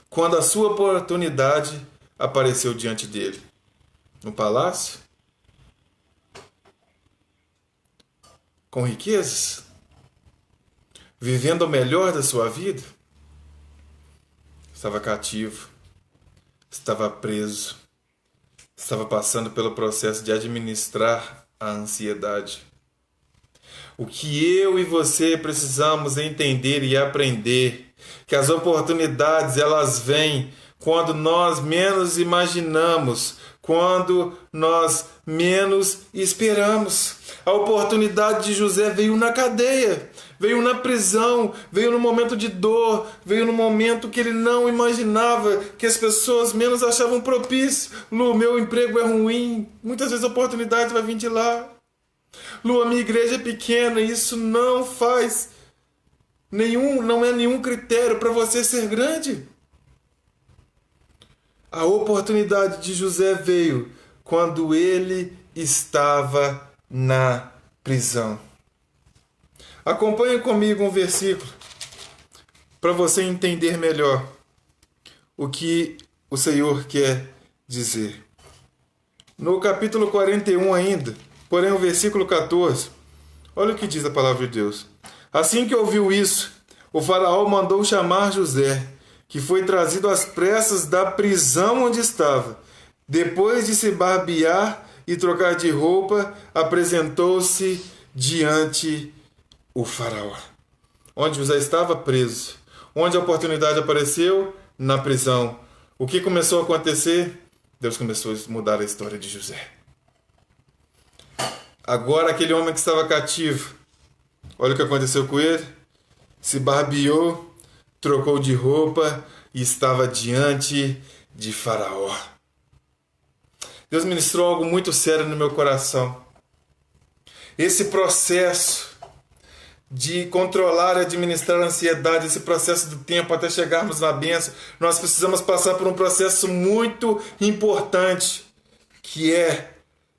S2: quando a sua oportunidade apareceu diante dele? No palácio? Com riquezas? Vivendo o melhor da sua vida? Estava cativo, estava preso, estava passando pelo processo de administrar a ansiedade. O que eu e você precisamos entender e aprender, que as oportunidades elas vêm quando nós menos imaginamos, quando nós menos esperamos. A oportunidade de José veio na cadeia, veio na prisão, veio no momento de dor, veio no momento que ele não imaginava, que as pessoas menos achavam propício. Lu, meu emprego é ruim, muitas vezes a oportunidade vai vir de lá. Lu, a minha igreja é pequena, isso não é nenhum critério para você ser grande. A oportunidade de José veio quando ele estava na prisão. Acompanhe comigo um versículo para você entender melhor o que o Senhor quer dizer. No capítulo 41 ainda, porém o versículo 14, olha o que diz a palavra de Deus. Assim que ouviu isso, o faraó mandou chamar José, que foi trazido às pressas da prisão onde estava. Depois de se barbear e trocar de roupa, apresentou-se diante o faraó. Onde José estava? Preso. Onde a oportunidade apareceu? Na prisão. O que começou a acontecer? Deus começou a mudar a história de José. Agora aquele homem que estava cativo, olha o que aconteceu com ele. Se barbeou, trocou de roupa e estava diante de Faraó. Deus ministrou algo muito sério no meu coração. Esse processo de controlar e administrar a ansiedade, esse processo do tempo até chegarmos na bênção, nós precisamos passar por um processo muito importante, que é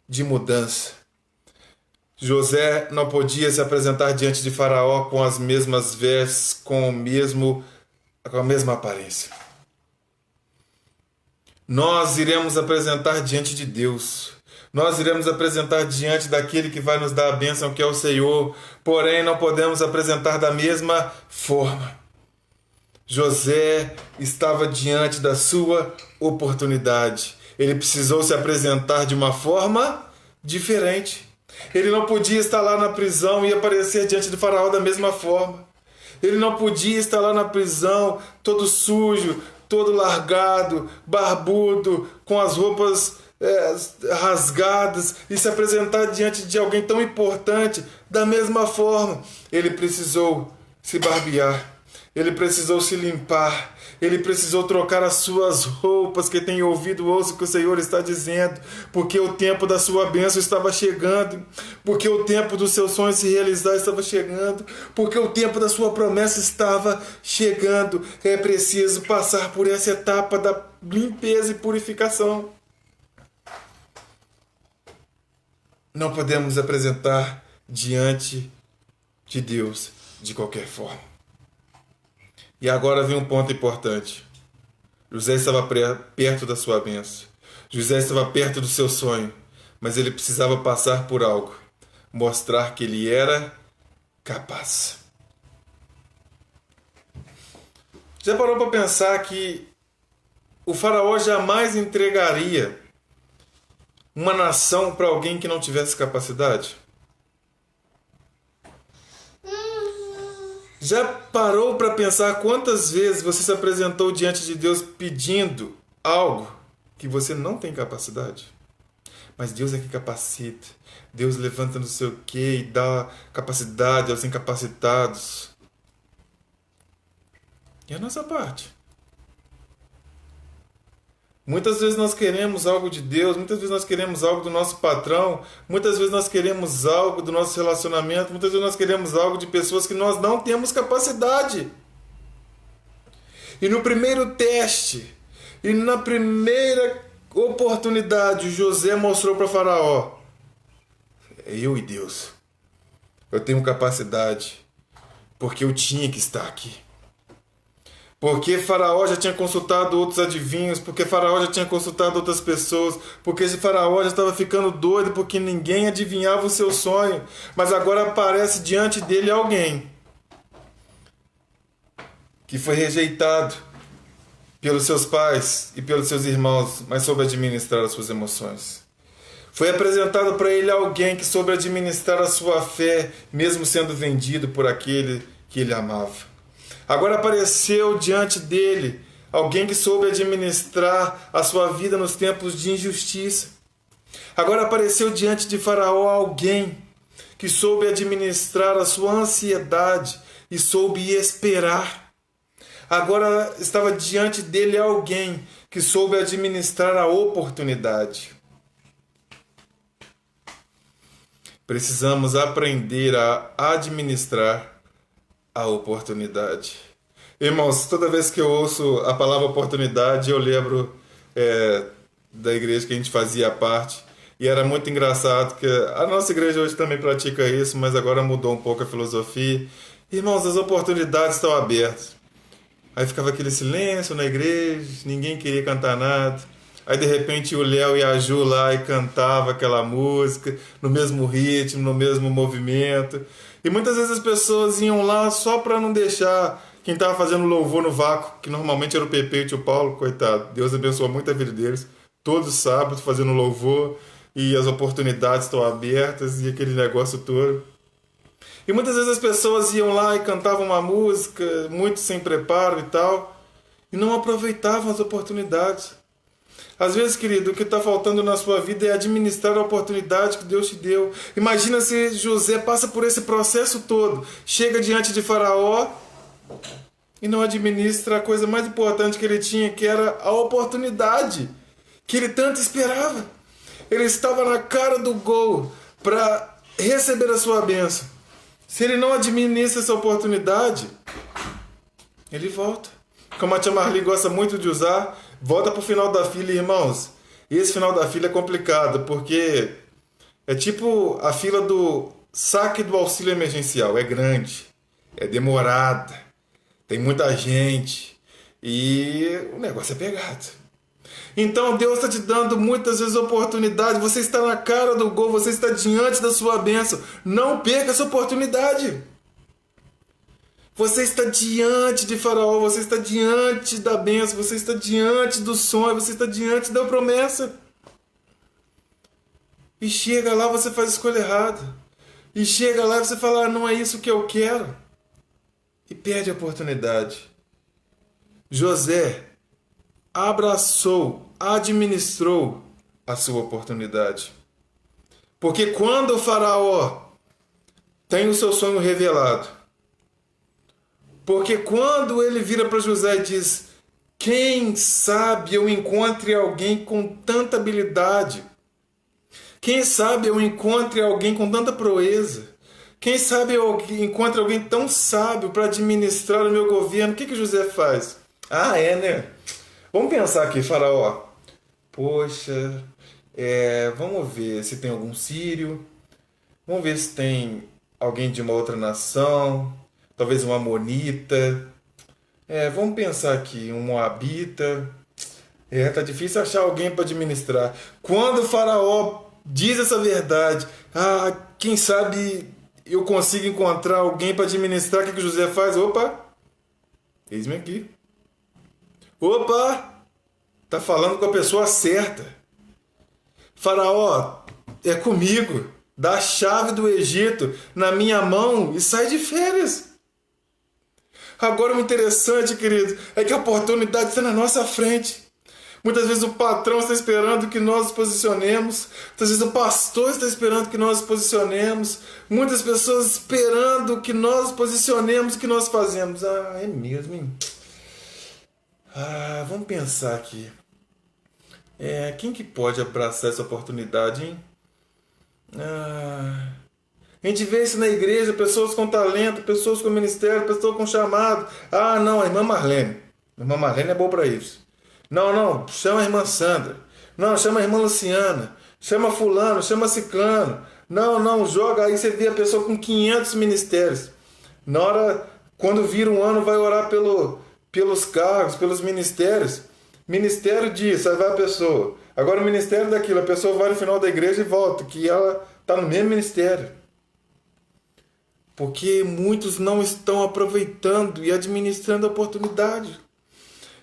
S2: de mudança. José não podia se apresentar diante de Faraó com as mesmas vestes, com a mesma aparência. Nós iremos apresentar diante de Deus. Nós iremos apresentar diante daquele que vai nos dar a bênção, que é o Senhor. Porém, não podemos apresentar da mesma forma. José estava diante da sua oportunidade. Ele precisou se apresentar de uma forma diferente. Ele não podia estar lá na prisão e aparecer diante do faraó da mesma forma. Ele não podia estar lá na prisão, todo sujo, todo largado, barbudo, com as roupas rasgadas e se apresentar diante de alguém tão importante. Da mesma forma, ele precisou se barbear, ele precisou se limpar, ele precisou trocar as suas roupas. Que tem ouvido, ouça o que o Senhor está dizendo, porque o tempo da sua bênção estava chegando, porque o tempo do seu sonho se realizar estava chegando, porque o tempo da sua promessa estava chegando. É preciso passar por essa etapa da limpeza e purificação. Não podemos apresentar diante de Deus de qualquer forma. E agora vem um ponto importante. José estava perto da sua bênção. José estava perto do seu sonho. Mas ele precisava passar por algo. Mostrar que ele era capaz. Já parou para pensar que o faraó jamais entregaria uma nação para alguém que não tivesse capacidade? Já parou para pensar quantas vezes você se apresentou diante de Deus pedindo algo que você não tem capacidade? Mas Deus é que capacita. Deus levanta não sei o que e dá capacidade aos incapacitados. E a nossa parte? Muitas vezes nós queremos algo de Deus, muitas vezes nós queremos algo do nosso patrão, muitas vezes nós queremos algo do nosso relacionamento, muitas vezes nós queremos algo de pessoas que nós não temos capacidade. E no primeiro teste, e na primeira oportunidade, José mostrou para Faraó: é eu e Deus. Eu tenho capacidade, porque eu tinha que estar aqui. Porque Faraó já tinha consultado outros adivinhos, porque Faraó já tinha consultado outras pessoas, porque esse Faraó já estava ficando doido, porque ninguém adivinhava o seu sonho. Mas agora aparece diante dele alguém que foi rejeitado pelos seus pais e pelos seus irmãos, mas soube administrar as suas emoções. Foi apresentado para ele alguém que soube administrar a sua fé, mesmo sendo vendido por aquele que ele amava. Agora apareceu diante dele alguém que soube administrar a sua vida nos tempos de injustiça. Agora apareceu diante de Faraó alguém que soube administrar a sua ansiedade e soube esperar. Agora estava diante dele alguém que soube administrar a oportunidade. Precisamos aprender a administrar a oportunidade. Irmãos, toda vez que eu ouço a palavra oportunidade, eu lembro da igreja que a gente fazia parte. E era muito engraçado que a nossa igreja hoje também pratica isso, mas agora mudou um pouco a filosofia. Irmãos, as oportunidades estão abertas. Aí ficava aquele silêncio na igreja, ninguém queria cantar nada. Aí de repente o Léo e a Ju lá e cantava aquela música no mesmo ritmo, no mesmo movimento. E muitas vezes as pessoas iam lá só para não deixar quem estava fazendo louvor no vácuo, que normalmente era o Pepe e o tio Paulo, coitado. Deus abençoou muito a vida deles. Todos sábados fazendo louvor e as oportunidades estão abertas e aquele negócio todo. E muitas vezes as pessoas iam lá e cantavam uma música, muito sem preparo e tal, e não aproveitavam as oportunidades. Às vezes, querido, o que está faltando na sua vida é administrar a oportunidade que Deus te deu. Imagina se José passa por esse processo todo, chega diante de Faraó e não administra a coisa mais importante que ele tinha, que era a oportunidade que ele tanto esperava. Ele estava na cara do gol para receber a sua bênção. Se ele não administra essa oportunidade, ele volta. Como a tia Marli gosta muito de usar, volta para o final da fila, irmãos. Esse final da fila é complicado, porque é tipo a fila do saque do auxílio emergencial. É grande, é demorada, tem muita gente e o negócio é pegado. Então Deus está te dando muitas vezes oportunidade. Você está na cara do gol, você está diante da sua bênção. Não perca essa oportunidade. Você está diante de Faraó, você está diante da bênção, você está diante do sonho, você está diante da promessa. E chega lá, você faz a escolha errada. E chega lá e você fala: não é isso que eu quero. e perde a oportunidade. José abraçou, administrou a sua oportunidade. Porque quando o faraó tem o seu sonho revelado, porque quando ele vira para José e diz: quem sabe eu encontre alguém com tanta habilidade, quem sabe eu encontre alguém com tanta proeza, quem sabe eu encontre alguém tão sábio para administrar o meu governo, o que José faz? Né? Vamos pensar aqui, faraó. Poxa, vamos ver se tem algum sírio, vamos ver se tem alguém de uma outra nação, talvez uma amonita. Vamos pensar aqui, um moabita. Tá difícil achar alguém para administrar. Quando o faraó diz essa verdade, quem sabe eu consigo encontrar alguém para administrar, o que José faz? Opa, eis-me aqui. Opa, tá falando com a pessoa certa. Faraó, é comigo. Dá a chave do Egito na minha mão e sai de férias. Agora o interessante, querido, é que a oportunidade está na nossa frente. Muitas vezes o patrão está esperando que nós nos posicionemos. Muitas vezes o pastor está esperando que nós nos posicionemos. Muitas pessoas esperando que nós nos posicionemos, que nós fazemos. É mesmo, hein? Vamos pensar aqui. Quem que pode abraçar essa oportunidade, hein? A gente vê isso na igreja, pessoas com talento, pessoas com ministério, pessoas com chamado. Não, a irmã Marlene. A irmã Marlene é boa para isso. Não, chama a irmã Sandra. Não, chama a irmã Luciana. Chama fulano, chama ciclano. Não, joga. Aí você vê a pessoa com 500 ministérios. Na hora, quando vira um ano, vai orar pelos cargos, pelos ministérios. Ministério disso, aí vai a pessoa. Agora o ministério daquilo, a pessoa vai no final da igreja e volta, que ela está no mesmo ministério. Porque muitos não estão aproveitando e administrando a oportunidade.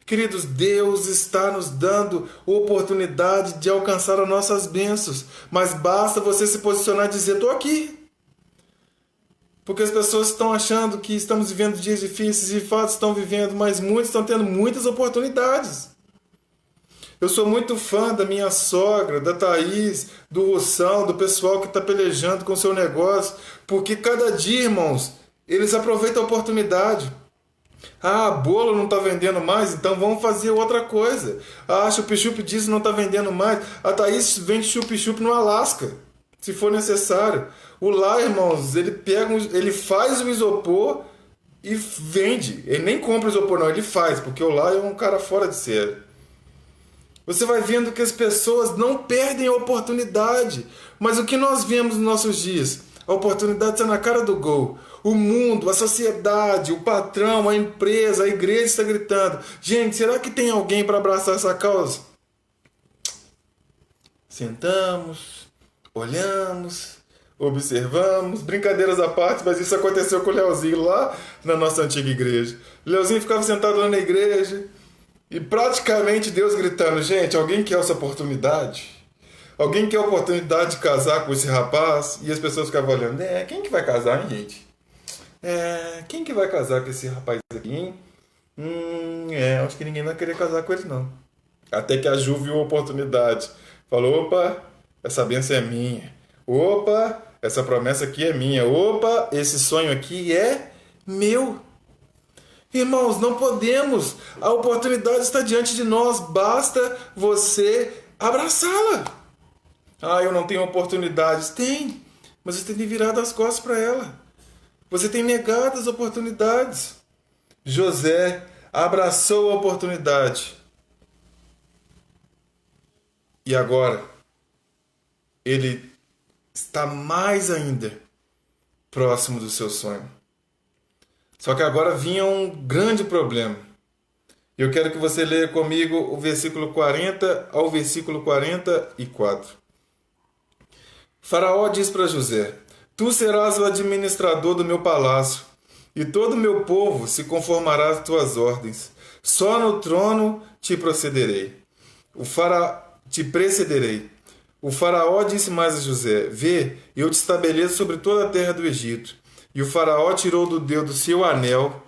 S2: Queridos, Deus está nos dando oportunidade de alcançar as nossas bênçãos. Mas basta você se posicionar e dizer: estou aqui. Porque as pessoas estão achando que estamos vivendo dias difíceis e de fato estão vivendo, mas muitos estão tendo muitas oportunidades. Eu sou muito fã da minha sogra, da Thaís, do Russão, do pessoal que está pelejando com o seu negócio, porque cada dia, irmãos, eles aproveitam a oportunidade. Bolo não está vendendo mais, então vamos fazer outra coisa. Chup-chup disso não está vendendo mais. A Thaís vende chup-chup no Alasca, se for necessário. O Lá, irmãos, ele faz o isopor e vende. Ele nem compra o isopor, não, ele faz, porque o Lá é um cara fora de série. Você vai vendo que as pessoas não perdem a oportunidade. Mas o que nós vemos nos nossos dias? A oportunidade está na cara do gol. O mundo, a sociedade, o patrão, a empresa, a igreja está gritando: gente, será que tem alguém para abraçar essa causa? Sentamos, olhamos, observamos, brincadeiras à parte, mas isso aconteceu com o Leozinho lá na nossa antiga igreja. O Leozinho ficava sentado lá na igreja e praticamente Deus gritando: gente, alguém quer essa oportunidade? Alguém quer a oportunidade de casar com esse rapaz? E as pessoas ficavam olhando: quem que vai casar, hein, gente? Quem que vai casar com esse rapaz aqui, hein? Acho que ninguém vai querer casar com ele, não. Até que a Ju viu a oportunidade. Falou: opa, essa bênção é minha. Opa, essa promessa aqui é minha. Opa, esse sonho aqui é meu. Irmãos, não podemos. A oportunidade está diante de nós. Basta você abraçá-la. Eu não tenho oportunidades. Tem, mas você tem de virar as costas para ela. Você tem negado as oportunidades. José abraçou a oportunidade. E agora, ele está mais ainda próximo do seu sonho. Só que agora vinha um grande problema. Eu quero que você leia comigo o versículo 40 ao versículo 44. Faraó diz para José: tu serás o administrador do meu palácio, e todo o meu povo se conformará às tuas ordens. Só no trono te precederei. O faraó disse mais a José: vê, eu te estabeleço sobre toda a terra do Egito. E o faraó tirou do dedo do seu anel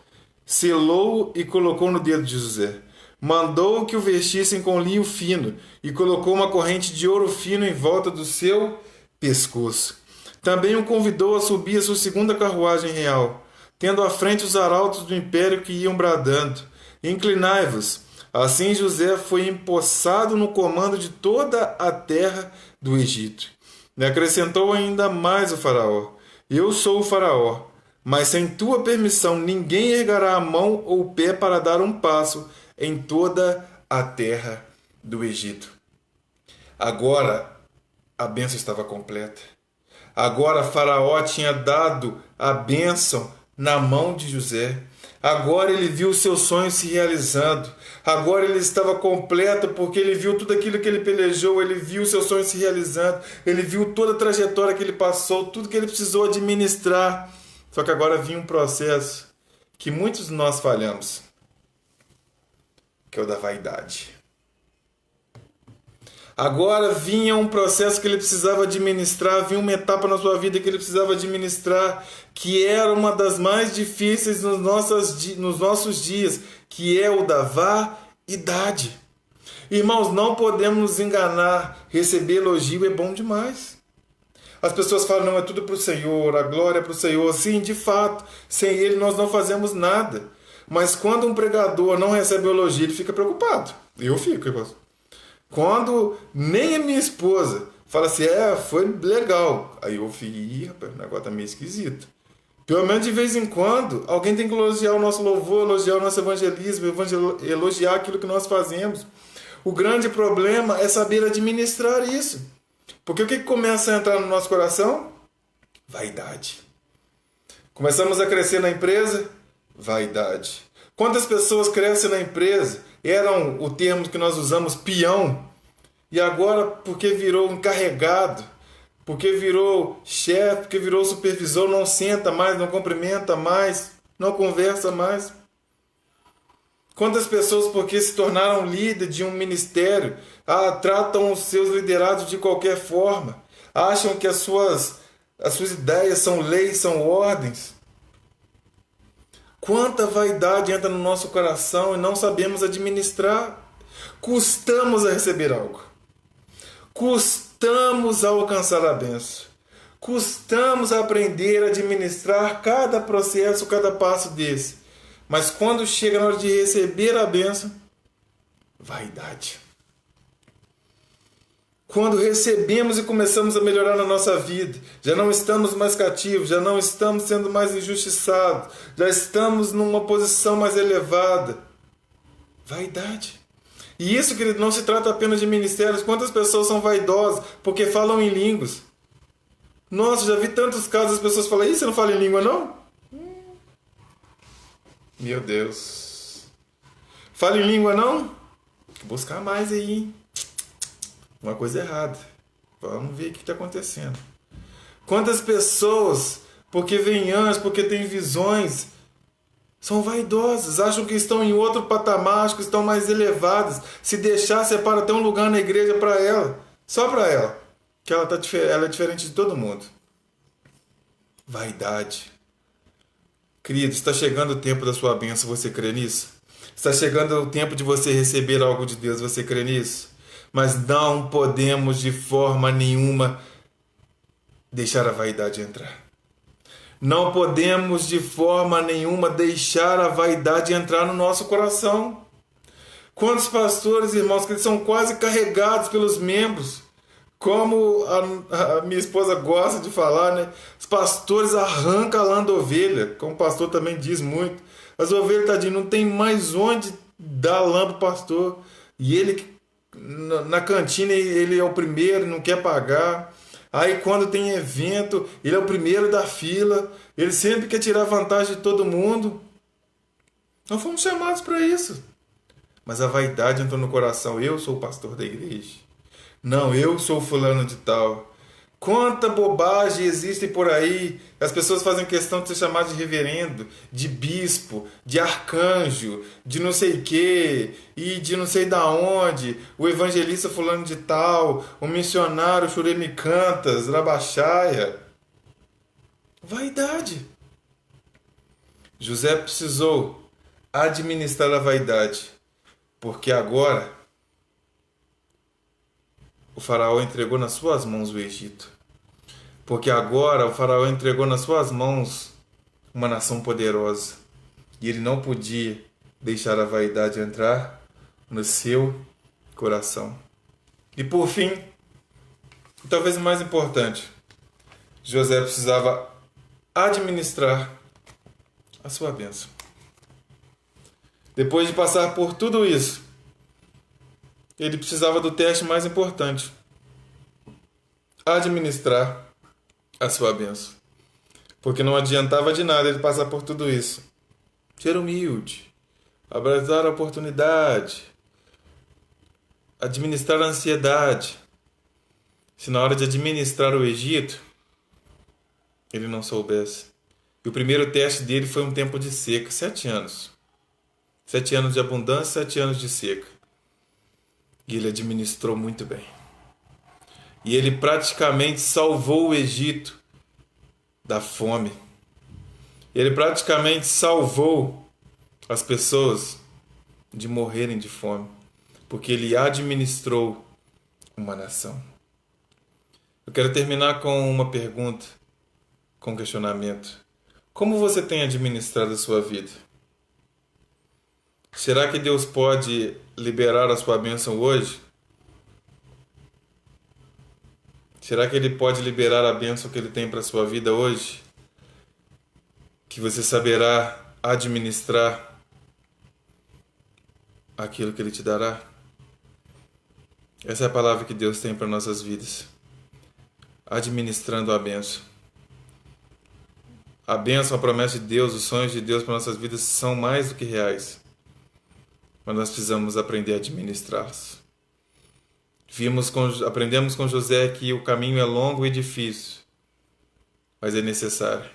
S2: selou e colocou no dedo de José. Mandou que o vestissem com linho fino e colocou uma corrente de ouro fino em volta do seu pescoço. Também o convidou a subir a sua segunda carruagem real, tendo à frente os arautos do império que iam bradando: Inclinai-vos. Assim José foi empossado no comando de toda a terra do Egito. E acrescentou ainda mais o faraó: Eu sou o faraó, mas sem tua permissão ninguém ergará a mão ou o pé para dar um passo em toda a terra do Egito. Agora a bênção estava completa. Agora Faraó tinha dado a bênção na mão de José. Agora ele viu seus sonhos se realizando. Agora ele estava completo porque ele viu tudo aquilo que ele pelejou, ele viu seus sonhos se realizando, ele viu toda a trajetória que ele passou, tudo que ele precisou administrar. Só que agora vinha um processo que muitos de nós falhamos, que é o da vaidade. Agora vinha um processo que ele precisava administrar, vinha uma etapa na sua vida que ele precisava administrar, que era uma das mais difíceis nos nossos dias, que é o da vaidade. Irmãos, não podemos nos enganar, receber elogio é bom demais. As pessoas falam, não, é tudo para o Senhor, a glória é para o Senhor. Sim, de fato, sem Ele nós não fazemos nada. Mas quando um pregador não recebe elogio, ele fica preocupado. Eu fico, irmãos. Quando nem a minha esposa fala assim, foi legal. Aí eu fico, rapaz, o negócio tá meio esquisito. Pelo menos de vez em quando, alguém tem que elogiar o nosso louvor, elogiar o nosso evangelismo, elogiar aquilo que nós fazemos. O grande problema é saber administrar isso. Porque o que começa a entrar no nosso coração? Vaidade. Começamos a crescer na empresa? Vaidade. Quantas pessoas crescem na empresa? Eram o termo que nós usamos, peão. E agora, porque virou encarregado, porque virou chefe, porque virou supervisor, não senta mais, não cumprimenta mais, não conversa mais. Quantas pessoas, porque se tornaram líder de um ministério, tratam os seus liderados de qualquer forma, acham que as suas ideias são leis, são ordens. Quanta vaidade entra no nosso coração e não sabemos administrar. Custamos a receber algo. Custamos a alcançar a bênção. Custamos a aprender a administrar cada processo, cada passo desse. Mas quando chega na hora de receber a bênção, vaidade. Quando recebemos e começamos a melhorar na nossa vida, já não estamos mais cativos, já não estamos sendo mais injustiçados, já estamos numa posição mais elevada. Vaidade. E isso, querido, não se trata apenas de ministérios. Quantas pessoas são vaidosas porque falam em línguas? Nossa, já vi tantos casos as pessoas falam, você não fala em língua não? Meu Deus. Fala em língua não? Tem que buscar mais aí, hein? Uma coisa errada. Vamos ver o que está acontecendo. Quantas pessoas, porque veem anjos, porque têm visões, são vaidosas, acham que estão em outro patamar, acham que estão mais elevadas. Se deixar, separa até um lugar na igreja para ela, só para ela, que ela é diferente de todo mundo. Vaidade. Querido, está chegando o tempo da sua bênção, você crê nisso? Está chegando o tempo de você receber algo de Deus, você crê nisso? Mas não podemos de forma nenhuma deixar a vaidade entrar. Não podemos de forma nenhuma deixar a vaidade entrar no nosso coração. Quantos pastores, irmãos, que são quase carregados pelos membros, como a minha esposa gosta de falar, né? Os pastores arrancam a lã da ovelha, como o pastor também diz muito. As ovelhas, tadinho, não tem mais onde dar lã para o pastor. E ele, na cantina, ele é o primeiro, não quer pagar. Aí quando tem evento, ele é o primeiro da fila. Ele sempre quer tirar vantagem de todo mundo. Nós fomos chamados para isso. Mas a vaidade entrou no coração. Eu sou o pastor da igreja. Não, eu sou o fulano de tal. Quanta bobagem existe por aí. As pessoas fazem questão de ser chamado de reverendo, de bispo, de arcanjo, de não sei o quê, e de não sei da onde, o evangelista fulano de tal, o missionário Churemi Cantas, Rabachaia. Vaidade. José precisou administrar a vaidade, porque agora o faraó entregou nas suas mãos o Egito. Porque agora o faraó entregou nas suas mãos uma nação poderosa. E ele não podia deixar a vaidade entrar no seu coração. E por fim, talvez o mais importante, José precisava administrar a sua bênção. Depois de passar por tudo isso, ele precisava do teste mais importante: administrar a sua bênção. Porque não adiantava de nada ele passar por tudo isso. Ser humilde, abraçar a oportunidade, administrar a ansiedade, se na hora de administrar o Egito, ele não soubesse. E o primeiro teste dele foi um tempo de seca, 7 anos. 7 anos de abundância, 7 anos de seca. E ele administrou muito bem. E ele praticamente salvou o Egito da fome. Ele praticamente salvou as pessoas de morrerem de fome, porque ele administrou uma nação. Eu quero terminar com uma pergunta, com um questionamento. Como você tem administrado a sua vida? Será que Deus pode liberar a sua bênção hoje? Será que Ele pode liberar a bênção que Ele tem para a sua vida hoje? Que você saberá administrar aquilo que Ele te dará? Essa é a palavra que Deus tem para nossas vidas. Administrando a bênção. A bênção, a promessa de Deus, os sonhos de Deus para nossas vidas são mais do que reais. Mas nós precisamos aprender a administrá-los. Aprendemos com José que o caminho é longo e difícil, mas é necessário.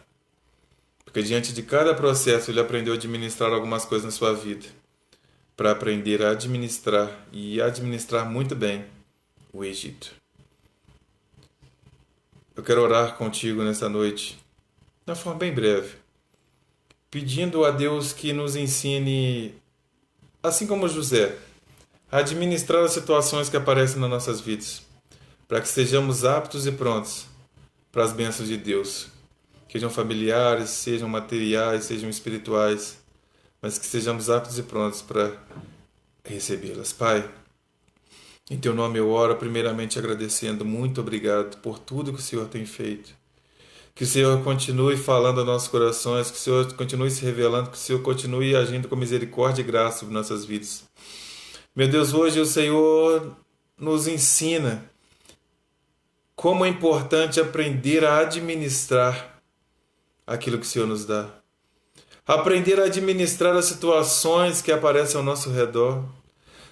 S2: Porque diante de cada processo ele aprendeu a administrar algumas coisas na sua vida, para aprender a administrar e administrar muito bem o Egito. Eu quero orar contigo nessa noite, de uma forma bem breve, pedindo a Deus que nos ensine, assim como José, a administrar as situações que aparecem nas nossas vidas, para que sejamos aptos e prontos para as bênçãos de Deus, sejam familiares, sejam materiais, sejam espirituais, mas que sejamos aptos e prontos para recebê-las. Pai, em Teu nome eu oro, primeiramente agradecendo, muito obrigado por tudo que o Senhor tem feito. Que o Senhor continue falando aos nossos corações, que o Senhor continue se revelando, que o Senhor continue agindo com misericórdia e graça sobre nossas vidas. Meu Deus, hoje o Senhor nos ensina como é importante aprender a administrar aquilo que o Senhor nos dá. Aprender a administrar as situações que aparecem ao nosso redor.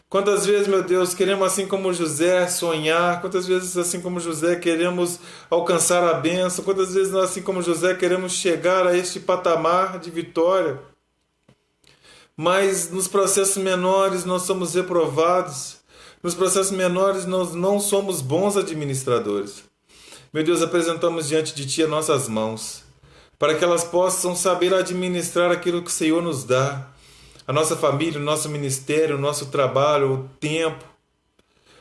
S2: Quantas vezes, meu Deus, queremos, assim como José, sonhar? Quantas vezes, assim como José, queremos alcançar a bênção? Quantas vezes, assim como José, queremos chegar a este patamar de vitória? Mas nos processos menores nós somos reprovados. Nos processos menores nós não somos bons administradores. Meu Deus, apresentamos diante de Ti as nossas mãos, para que elas possam saber administrar aquilo que o Senhor nos dá. A nossa família, o nosso ministério, o nosso trabalho, o tempo,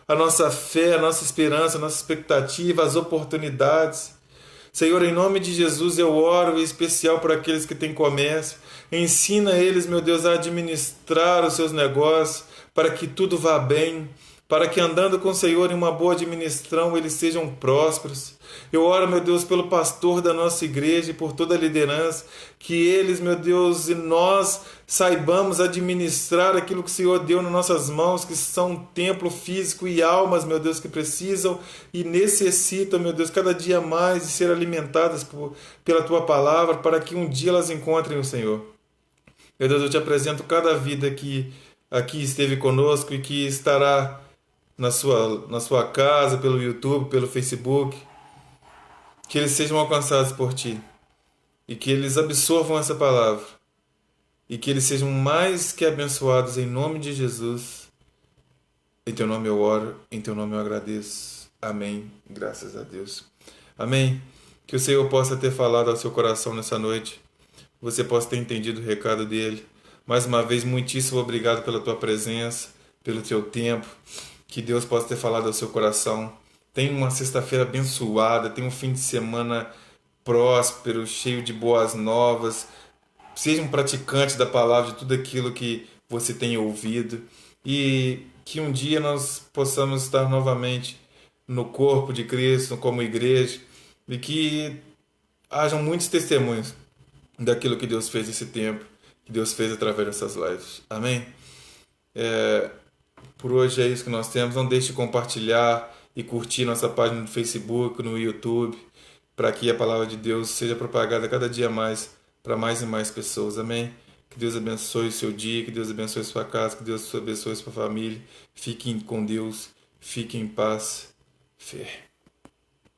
S2: a nossa fé, a nossa esperança, a nossa expectativa, as oportunidades. Senhor, em nome de Jesus eu oro em especial por aqueles que têm comércio. Ensina eles, meu Deus, a administrar os seus negócios, para que tudo vá bem, para que andando com o Senhor em uma boa administração eles sejam prósperos. Eu oro, meu Deus, pelo pastor da nossa igreja e por toda a liderança, que eles, meu Deus, e nós saibamos administrar aquilo que o Senhor deu nas nossas mãos, que são um templo físico e almas, meu Deus, que precisam e necessitam, meu Deus, cada dia mais de ser alimentadas pela Tua palavra, para que um dia elas encontrem o Senhor. Meu Deus, eu Te apresento cada vida que aqui esteve conosco e que estará na sua casa, pelo YouTube, pelo Facebook. Que eles sejam alcançados por Ti e que eles absorvam essa palavra e que eles sejam mais que abençoados em nome de Jesus. Em Teu nome eu oro, em Teu nome eu agradeço. Amém. Graças a Deus. Amém. Que o Senhor possa ter falado ao seu coração nessa noite, você possa ter entendido o recado dele, Mais uma vez, muitíssimo obrigado pela tua presença, pelo teu tempo. Que Deus possa ter falado ao seu coração. Tenha uma sexta-feira abençoada, tenha um fim de semana próspero, cheio de boas novas. Seja um praticante da palavra, de tudo aquilo que você tem ouvido. E que um dia nós possamos estar novamente no corpo de Cristo, como igreja, e que hajam muitos testemunhos daquilo que Deus fez nesse tempo, que Deus fez através dessas lives. Amém? Por hoje é isso que nós temos. Não deixe de compartilhar e curtir nossa página no Facebook, no YouTube, para que a palavra de Deus seja propagada cada dia mais para mais e mais pessoas. Amém? Que Deus abençoe o seu dia, que Deus abençoe a sua casa, que Deus abençoe a sua família. Fiquem com Deus, fiquem em paz. Fé.